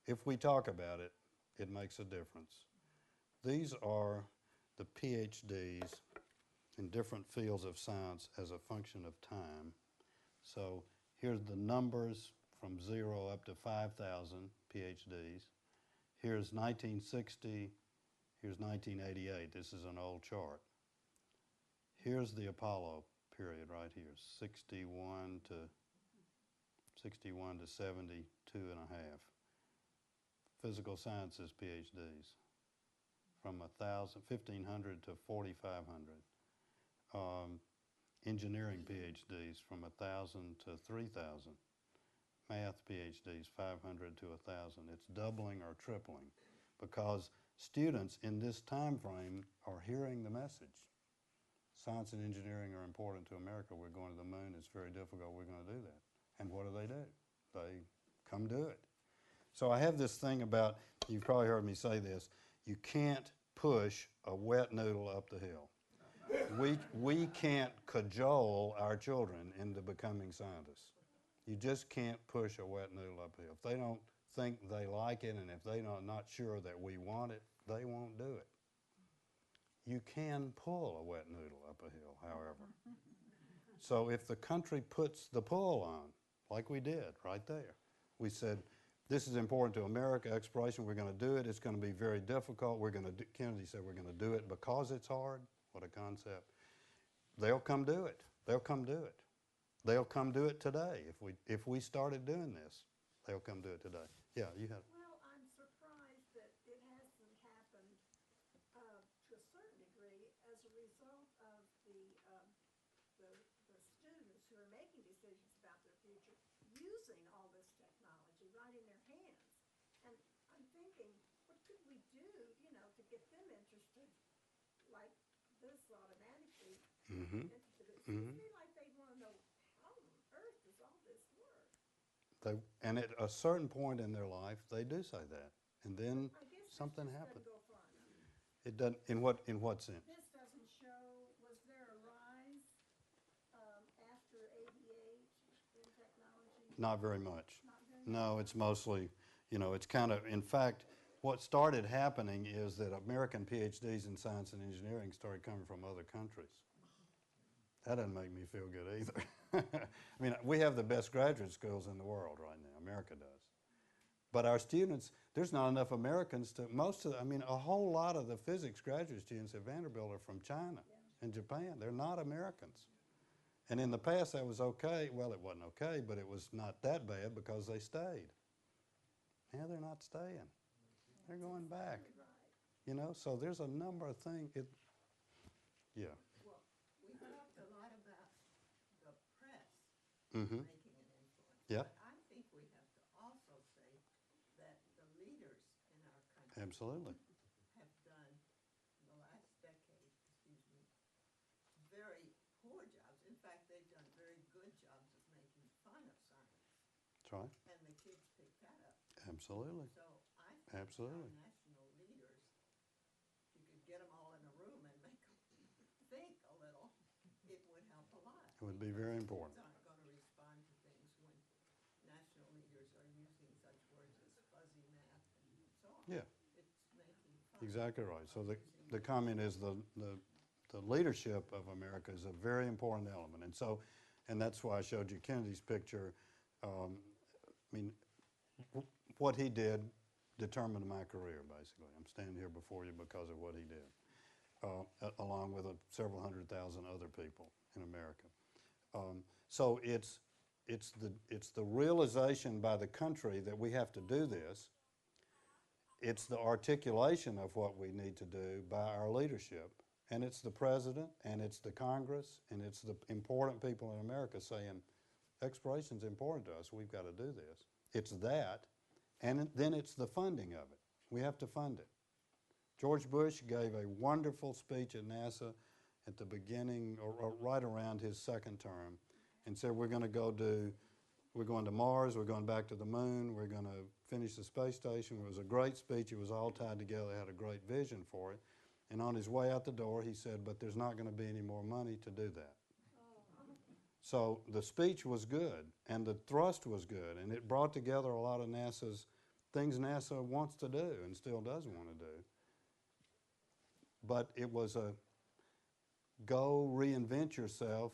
If we talk about it, it makes a difference. These are the PhDs in different fields of science as a function of time. So here's the numbers from 0 up to 5,000 PhDs. Here's 1960, here's 1988. This is an old chart. Here's the Apollo period right here, 61 to 72 and a half. Physical sciences PhDs from 1,500 to 4,500. Engineering PhDs from 1,000 to 3,000. Math PhDs 500 to 1,000. It's doubling or tripling because students in this time frame are hearing the message. Science and engineering are important to America. We're going to the moon. It's very difficult. We're going to do that. And what do? They come do it. So I have this thing about, you've probably heard me say this, you can't push a wet noodle up the hill. We can't cajole our children into becoming scientists. You just can't push a wet noodle up the hill. If they don't think they like it and if they're not sure that we want it, they won't do it. You can pull a wet noodle up a hill, however. So if the country puts the pull on, like we did right there, we said, this is important to America, exploration, we're going to do it, it's going to be very difficult, Kennedy said we're going to do it because it's hard. What a concept. They'll come do it. They'll come do it. They'll come do it today. If we started doing this, they'll come do it today. Yeah, you had. Well, I'm surprised that it hasn't happened to a certain degree as a result of the students who are making decisions about their future using all this technology right in their hands. And I'm thinking, what could we do, to get them interested like this automatically? Interested. It seems to me like they want to know, how on earth does all this work? And at a certain point in their life, they do say that, and then I guess something this happens. doesn't go far enough. It doesn't. In what sense? This doesn't show, was there a rise after '88 in technology? Not very much. Not very No, it's mostly, it's kind of, in fact, what started happening is that American PhDs in science and engineering started coming from other countries. That doesn't make me feel good either. I mean, we have the best graduate schools in the world right now. America does. But our students, there's not enough Americans a whole lot of the physics graduate students at Vanderbilt are from China and Japan. They're not Americans. And in the past that was okay. Well, it wasn't okay, but it was not that bad because they stayed. Now they're not staying. They're going back. So there's a number of things. Yeah. Well, we talked a lot about the press Mm-hmm. making an influence. Yeah. But I think we have to also say that the leaders in our country Absolutely. have done, in the last decade, very poor jobs. In fact, they've done very good jobs of making fun of science. That's right. And the kids pick that up. Absolutely. So I think Absolutely. our national leaders, if you could get them all in a room and make them think a little, it would help a lot. It would be very important. Kids aren't going to respond to things when national leaders are using such words as fuzzy math and so on. Yeah. It's making fun. Exactly right. So of the comment is the leadership of America is a very important element. And that's why I showed you Kennedy's picture. What he did determined my career, basically. I'm standing here before you because of what he did, along with several 100,000 other people in America. So it's it's the realization by the country that we have to do this. It's the articulation of what we need to do by our leadership. And it's the president, and it's the Congress, and it's the important people in America saying, exploration's important to us, we've got to do this. It's that, and then it's the funding of it. We have to fund it. George Bush gave a wonderful speech at NASA at the beginning, or right around his second term, and said we're going to Mars, we're going back to the moon, we're going to finish the space station. It was a great speech. It was all tied together. He had a great vision for it. And on his way out the door, he said, but there's not going to be any more money to do that. So the speech was good, and the thrust was good, and it brought together a lot of NASA's things NASA wants to do and still does want to do. But it was a go reinvent yourself,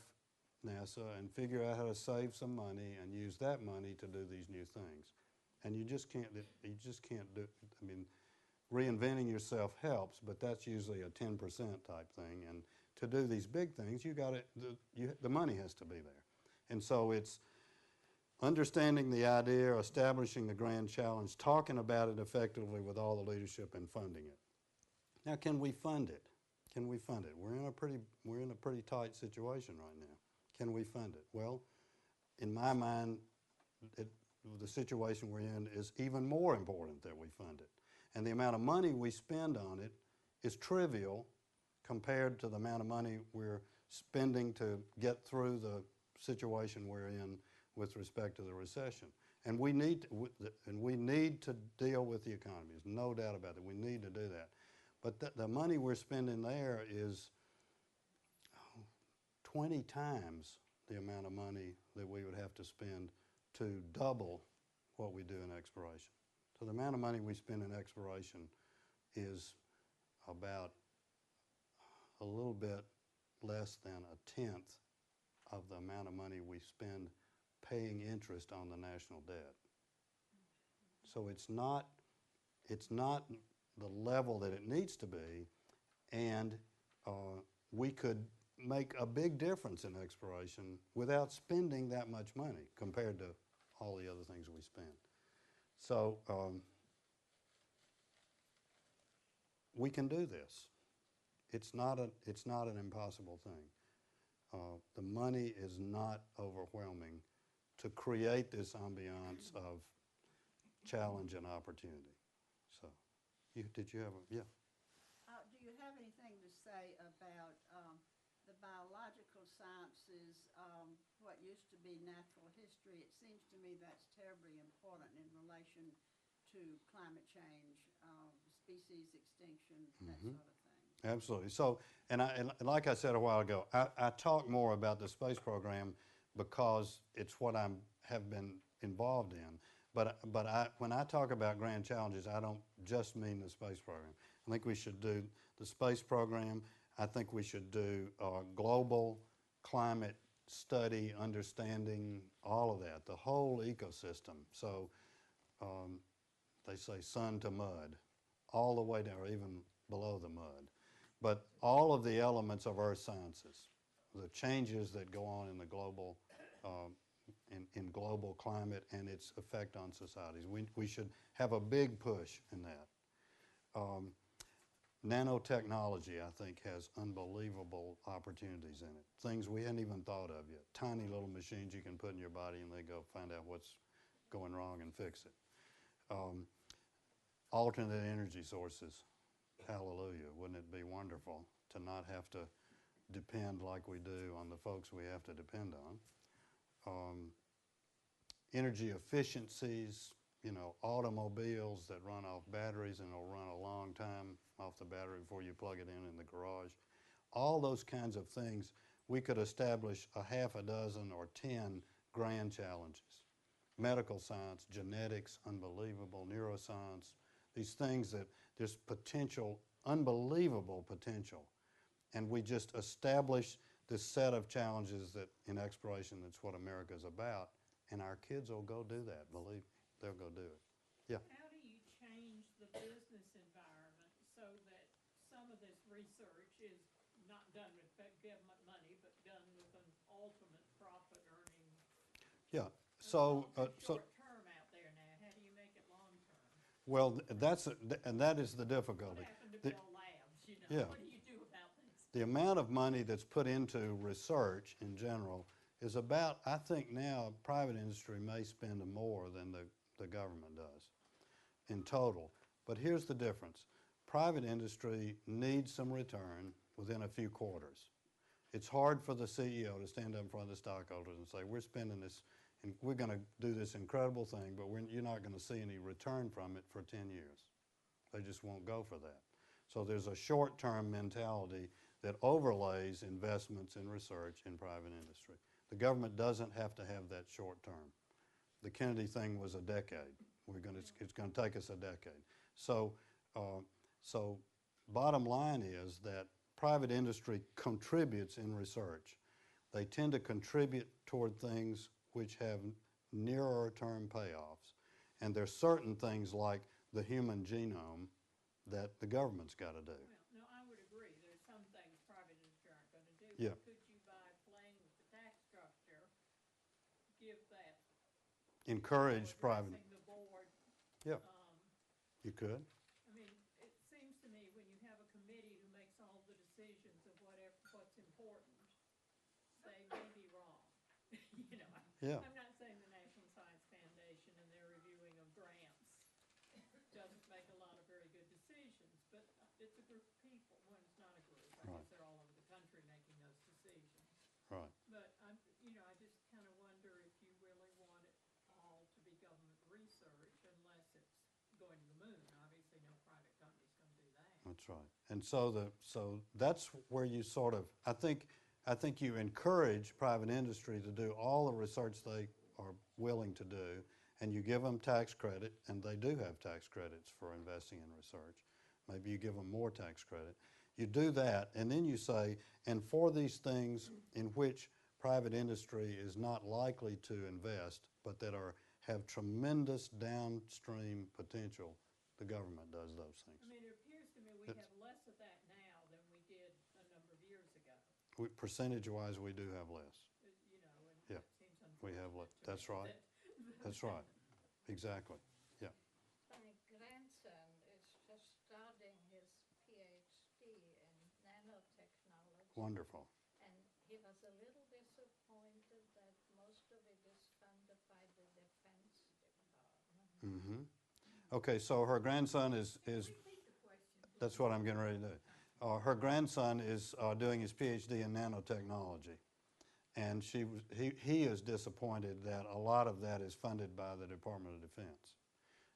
NASA, and figure out how to save some money and use that money to do these new things. And you just can't do, I mean, reinventing yourself helps, but that's usually a 10% type thing. And to do these big things, the money has to be there. And so it's understanding the idea, establishing the grand challenge, talking about it effectively with all the leadership, and funding it. Now, can we fund it? Can we fund it? We're in a pretty tight situation right now. Can we fund it? Well, in my mind, the situation we're in is even more important that we fund it. And the amount of money we spend on it is trivial compared to the amount of money we're spending to get through the situation we're in with respect to the recession. And we need to deal with the economy. There's no doubt about it. We need to do that. But the money we're spending there is 20 times the amount of money that we would have to spend to double what we do in exploration. So the amount of money we spend in exploration is about a little bit less than a tenth of the amount of money we spend paying interest on the national debt. So it's not the level that it needs to be, and we could make a big difference in exploration without spending that much money compared to all the other things we spend. So we can do this. It's not an impossible thing. The money is not overwhelming to create this ambiance of challenge and opportunity. So, did you have a, yeah? Do you have anything to say about the biological sciences, what used to be natural history? It seems to me that's terribly important in relation to climate change, species extinction, that sort of thing. Absolutely. So, and like I said a while ago, I talk more about the space program because it's what I have been involved in. But when I talk about grand challenges, I don't just mean the space program. I think we should do the space program. I think we should do global climate study, understanding, all of that, the whole ecosystem. So they say sun to mud, all the way down, or even below the mud. But all of the elements of earth sciences, the changes that go on in the global in global climate and its effect on societies. We should have a big push in that. Nanotechnology, I think, has unbelievable opportunities in it. Things we hadn't even thought of yet. Tiny little machines you can put in your body and they go find out what's going wrong and fix it. Alternate energy sources. Hallelujah. Wouldn't it be wonderful to not have to depend like we do on the folks we have to depend on? Energy efficiencies, automobiles that run off batteries and will run a long time off the battery before you plug it in the garage. All those kinds of things, we could establish a half a dozen or 10 grand challenges. Medical science, genetics, unbelievable, neuroscience, these things that there's potential, unbelievable potential. And we just establish this set of challenges that in exploration, that's what America's about. And our kids will go do that, believe me. They'll go do it. Yeah. How do you change the business environment so that some of this research is not done with government money, but done with an ultimate profit earning? Yeah, So, so, Short term out there now, how do you make it long term? well, and that is the What difficulty. happened to The- Bell Labs, you know? Yeah. What do you do about this? The amount of money that's put into research in general is about, I think now, private industry may spend more than the government does in total. But here's the difference. Private industry needs some return within a few quarters. It's hard for the CEO to stand up in front of the stockholders and say, we're spending this, and we're going to do this incredible thing, but you're not going to see any return from it for 10 years. They just won't go for that. So there's a short-term mentality that overlays investments in research in private industry. The government doesn't have to have that short term. The Kennedy thing was a decade. It's going to take us a decade. So bottom line is that private industry contributes in research. They tend to contribute toward things which have nearer term payoffs. And there's certain things like the human genome that the government's got to do. Well, no, I would agree. There's some things private industry aren't gonna do. Yeah. But could you, by playing with the tax structure, give that? Encourage private. Addressing the board, Yeah, you could. I mean, it seems to me when you have a committee who makes all the decisions of what's important, they may be wrong. You know, Yeah. I'm not saying the National Science Foundation and their reviewing of grants doesn't make a lot of very good decisions, but it's a group of people. Well, it's not a group. I Right. guess they're all over the country making those decisions. Right. But I just kind of wonder if you really want it all to be government research unless it's going to the moon. Obviously, no private company's going to do that. That's right. And so that's where you sort of, I think you encourage private industry to do all the research they are willing to do, and you give them tax credit, and they do have tax credits for investing in research. Maybe you give them more tax credit. You do that, and then you say, and for these things in which private industry is not likely to invest, but that have tremendous downstream potential, the government does those things. I mean, it appears to me we It's- have less of that now than we did a number of years ago. Percentage-wise, we do have less. And Yeah, it seems we have unfortunate to that's me right. That's right. Exactly. Yeah. My grandson is just starting his PhD in nanotechnology. Wonderful. And he was a little disappointed that most of it is funded by the Defense Department. Mm-hmm. Okay, so her grandson is Repeat the question. that's what I'm getting ready to do. Her grandson is doing his PhD in nanotechnology, and he is disappointed that a lot of that is funded by the Department of Defense.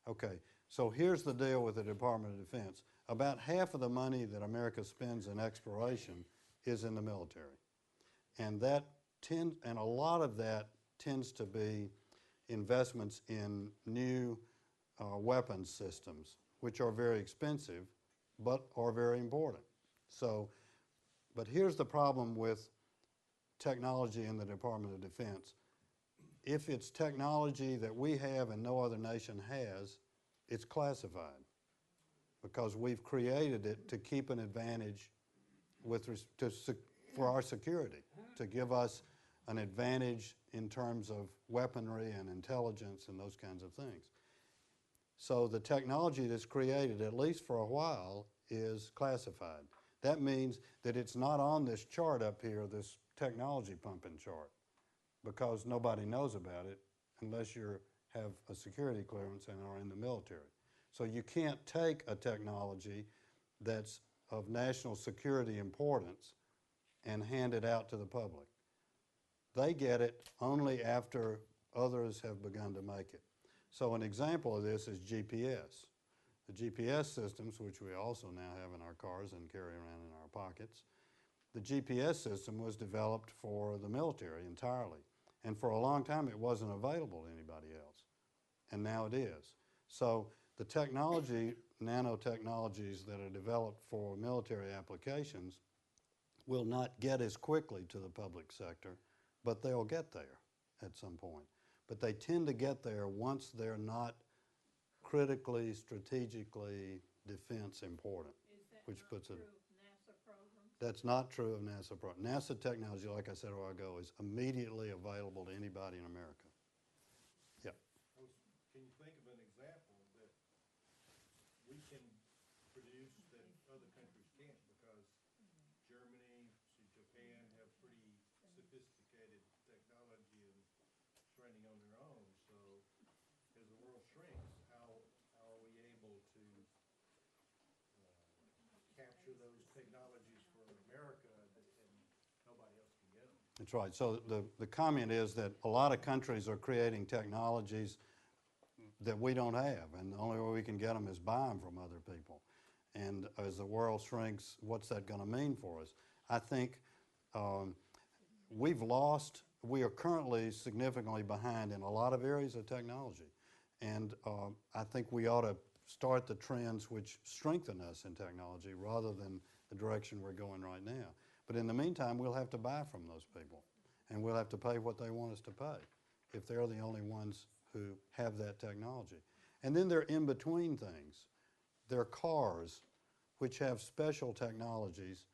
Okay, so here's the deal with the Department of Defense. About half of the money that America spends in exploration is in the military, and a lot of that tends to be investments in new weapons systems, which are very expensive, but are very important. So, but here's the problem with technology in the Department of Defense. If it's technology that we have and no other nation has, it's classified because we've created it to keep an advantage for our security, to give us an advantage in terms of weaponry and intelligence and those kinds of things. So the technology that's created, at least for a while, is classified. That means that it's not on this chart up here, this technology pumping chart, because nobody knows about it unless you have a security clearance and are in the military. So you can't take a technology that's of national security importance and hand it out to the public. They get it only after others have begun to make it. So an example of this is GPS. The GPS systems, which we also now have in our cars and carry around in our pockets, the GPS system was developed for the military entirely. And for a long time, it wasn't available to anybody else. And now it is. So the technology, nanotechnologies that are developed for military applications will not get as quickly to the public sector, but they'll get there at some point. But they tend to get there once they're not critically, strategically defense important, Is that which not puts it. true of NASA programs? That's not true of NASA. NASA technology, like I said a while ago, is immediately available to anybody in America. other countries can't because Germany, Japan have pretty sophisticated technology and training on their own. So as the world shrinks, how are we able to capture those technologies for America and nobody else can get them? That's right. So the comment is that a lot of countries are creating technologies that we don't have, and the only way we can get them is buy them from other people. And as the world shrinks, what's that going to mean for us? I think we are currently significantly behind in a lot of areas of technology. And I think we ought to start the trends which strengthen us in technology rather than the direction we're going right now. But in the meantime, we'll have to buy from those people, and we'll have to pay what they want us to pay if they're the only ones who have that technology. And then there are in-between things. There are cars which have special technologies.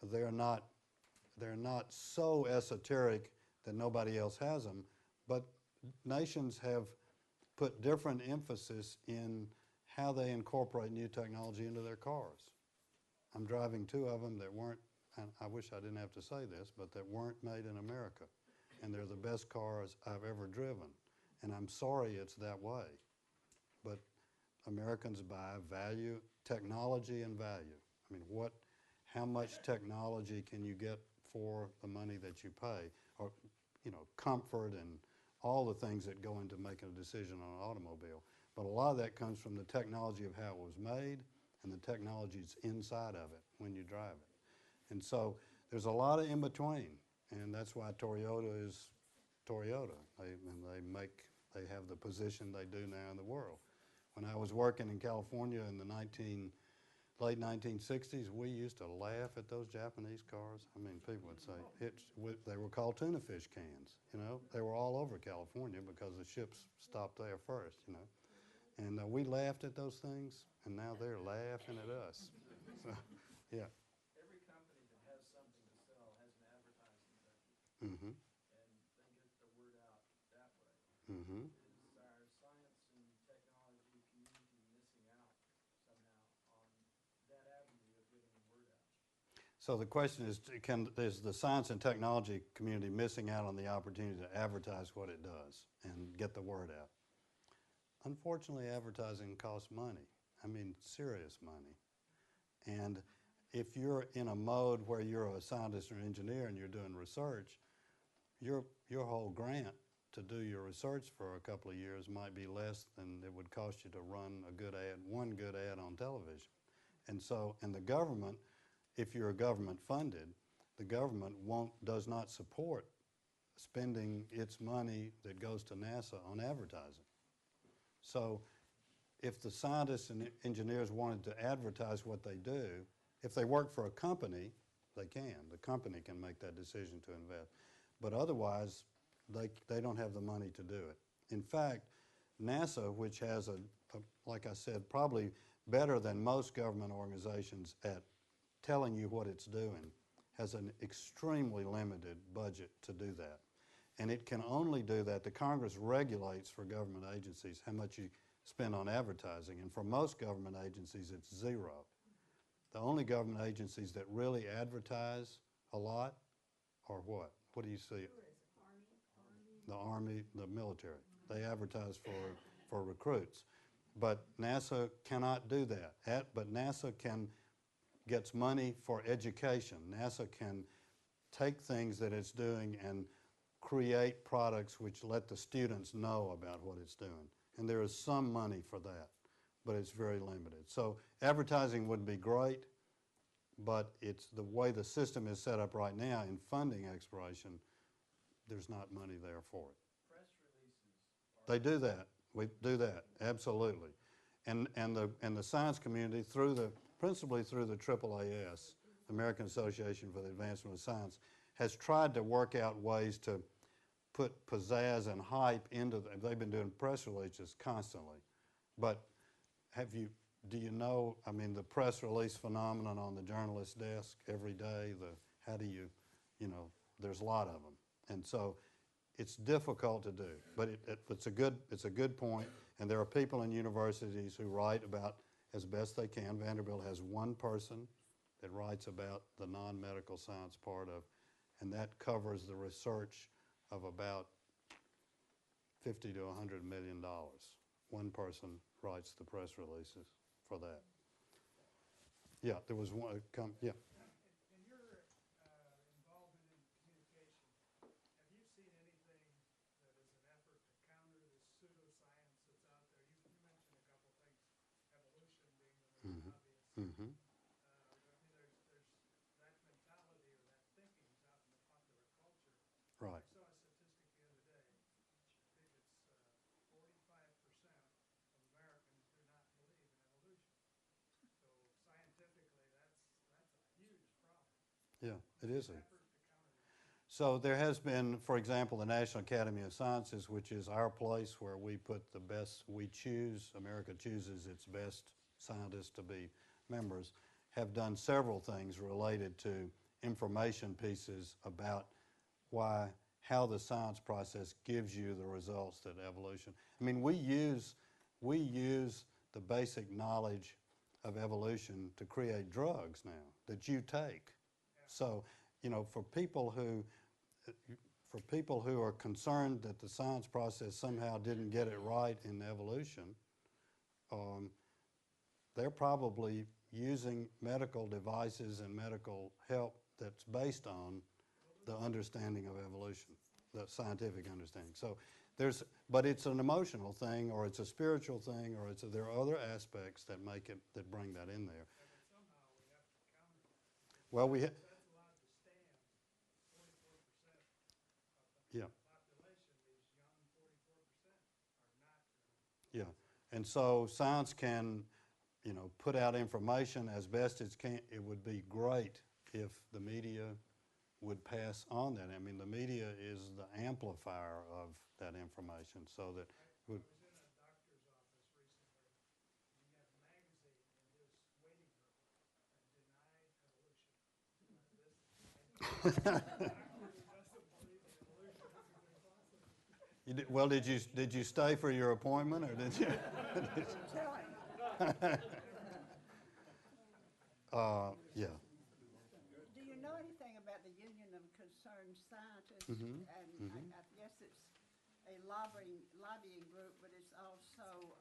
They're not so esoteric that nobody else has them, but nations have put different emphasis in how they incorporate new technology into their cars. I'm driving two of them that weren't, and I wish I didn't have to say this, but that weren't made in America. And they're the best cars I've ever driven. And I'm sorry it's that way. But Americans buy value, technology and value. I mean, how much technology can you get for the money that you pay? Or, comfort and all the things that go into making a decision on an automobile. But a lot of that comes from the technology of how it was made and the technologies inside of it when you drive it. And so there's a lot of in-between, and that's why Toyota is Toyota. They have the position they do now in the world. When I was working in California in the late 1960s, we used to laugh at those Japanese cars. I mean, people would say, they were called tuna fish cans, They were all over California because the ships stopped there first, And we laughed at those things, and now they're laughing at us. So, yeah. Every company that has something to sell has an advertising budget, Mm-hmm. and they get the word out that way. Mm-hmm. Is our science and technology community missing out somehow on that avenue of getting the word out? So the question is the science and technology community missing out on the opportunity to advertise what it does and get the word out? Unfortunately, advertising costs money. I mean, serious money. And if you're in a mode where you're a scientist or engineer and you're doing research, your whole grant to do your research for a couple of years might be less than it would cost you to run one good ad on television. And so, the government, if you're government funded, the government does not support spending its money that goes to NASA on advertising. So if the scientists and engineers wanted to advertise what they do, if they work for a company, they can. The company can make that decision to invest. But otherwise, they don't have the money to do it. In fact, NASA, which has like I said, probably better than most government organizations at telling you what it's doing, has an extremely limited budget to do that. And it can only do that. The Congress regulates for government agencies how much you spend on advertising. And for most government agencies, it's zero. The only government agencies that really advertise a lot are what? What do you see? The Army, the military. They advertise for recruits. But NASA cannot do that. But NASA gets money for education. NASA can take things that it's doing and create products which let the students know about what it's doing. And there is some money for that, but it's very limited. So advertising would be great, but it's the way the system is set up right now in funding exploration, there's not money there for it. Press releases. They do that. We do that, absolutely. And the science community, principally through the AAAS, American Association for the Advancement of Science, has tried to work out ways to put pizzazz and hype into them. They've been doing press releases constantly. But do you know, I mean, the press release phenomenon on the journalist's desk every day, there's a lot of them. And so it's difficult to do, but it's a good point. And there are people in universities who write about as best they can. Vanderbilt has one person that writes about the non-medical science part of, and that covers the research of about $50 to $100 million. One person writes the press releases for that. Yeah, there was one, yeah. In your involvement in communication, have you seen anything that is an effort to counter this pseudoscience that's out there? You mentioned a couple things, evolution being the most obvious. Mm-hmm. I mean, there's that mentality or that thinking's out in the popular culture. Right. I saw a statistic the other day. I think it's 45% of Americans do not believe in evolution. So scientifically, that's a huge problem. Yeah, it is. Effort to counter that. So there has been, for example, the National Academy of Sciences, which is our place where we put the best, we choose, America chooses its best scientists to be members, have done several things related to information pieces about how the science process gives you the results that evolution. I mean, we use the basic knowledge of evolution to create drugs now that you take. So, you know, for people who are concerned that the science process somehow didn't get it right in evolution, they're probably using medical devices and medical help that's based on the understanding of evolution, the scientific understanding. So but it's an emotional thing, or it's a spiritual thing, or there are other aspects that that bring that in there. But somehow we have to counter that. Well, That's allowed to stand 44% of the yeah. population, these young 44% are not going to. Yeah, and so science can, you know, put out information as best it can. It would be great if the media would pass on that. I mean, the media is the amplifier of that information, so that I was in a doctor's office recently, and he had a magazine in his waiting room that denied evolution. Doctor who doesn't believe in evolution is impossible. you well, did you stay for your appointment, or did you? Yeah. Do you know anything about the Union of Concerned Scientists? Mhm, And I guess it's a lobbying group, but it's also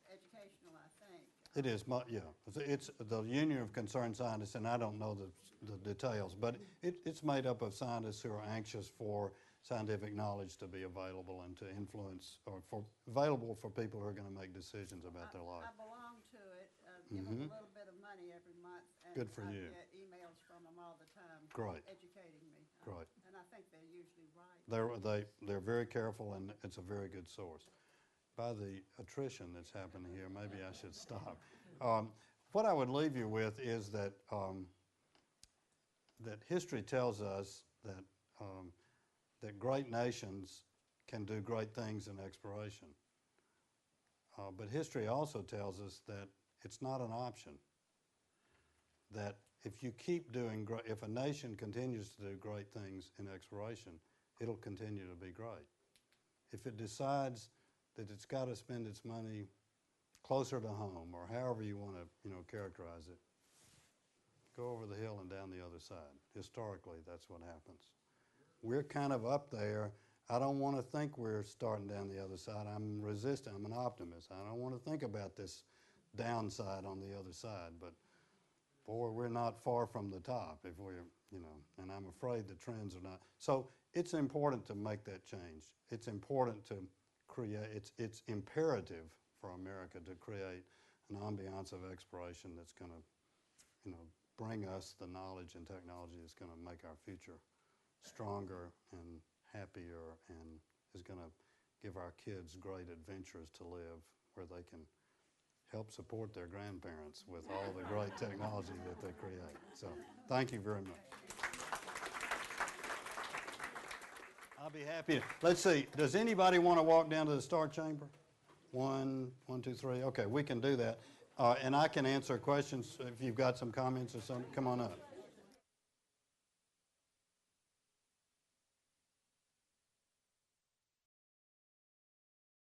educational, I think. It is, yeah. It's the Union of Concerned Scientists, and I don't know the details, but it's made up of scientists who are anxious for scientific knowledge to be available and to influence, or available for people who are going to make decisions about their life. I belong to it, give them a little bit of money every month. And Good for I you. get emails from them all the time. Great. Educating me. Great. And I think they're usually right. They're very careful, and it's a very good source. By the attrition that's happening here, maybe I should stop. What I would leave you with is that that history tells us that great nations can do great things in exploration. But history also tells us that it's not an option. That if you keep doing if a nation continues to do great things in exploration, it'll continue to be great. If it decides that it's got to spend its money closer to home, or however you want to, you know, characterize it, go over the hill and down the other side. Historically, that's what happens. We're kind of up there. I don't want to think we're starting down the other side. I'm resistant. I'm an optimist. I don't want to think about this downside on the other side, but boy, we're not far from the top if we're, you know, and I'm afraid the trends are not. So it's important to make that change. It's important to create, it's imperative for America to create an ambiance of exploration that's going to, you know, bring us the knowledge and technology that's going to make our future stronger and happier, and is going to give our kids great adventures to live where they can help support their grandparents with all the great technology that they create. So thank you very much. I'll be happy. Let's see, does anybody want to walk down to the Star Chamber? One, two, three. Okay, we can do that. And I can answer questions if you've got some comments or something. Come on up.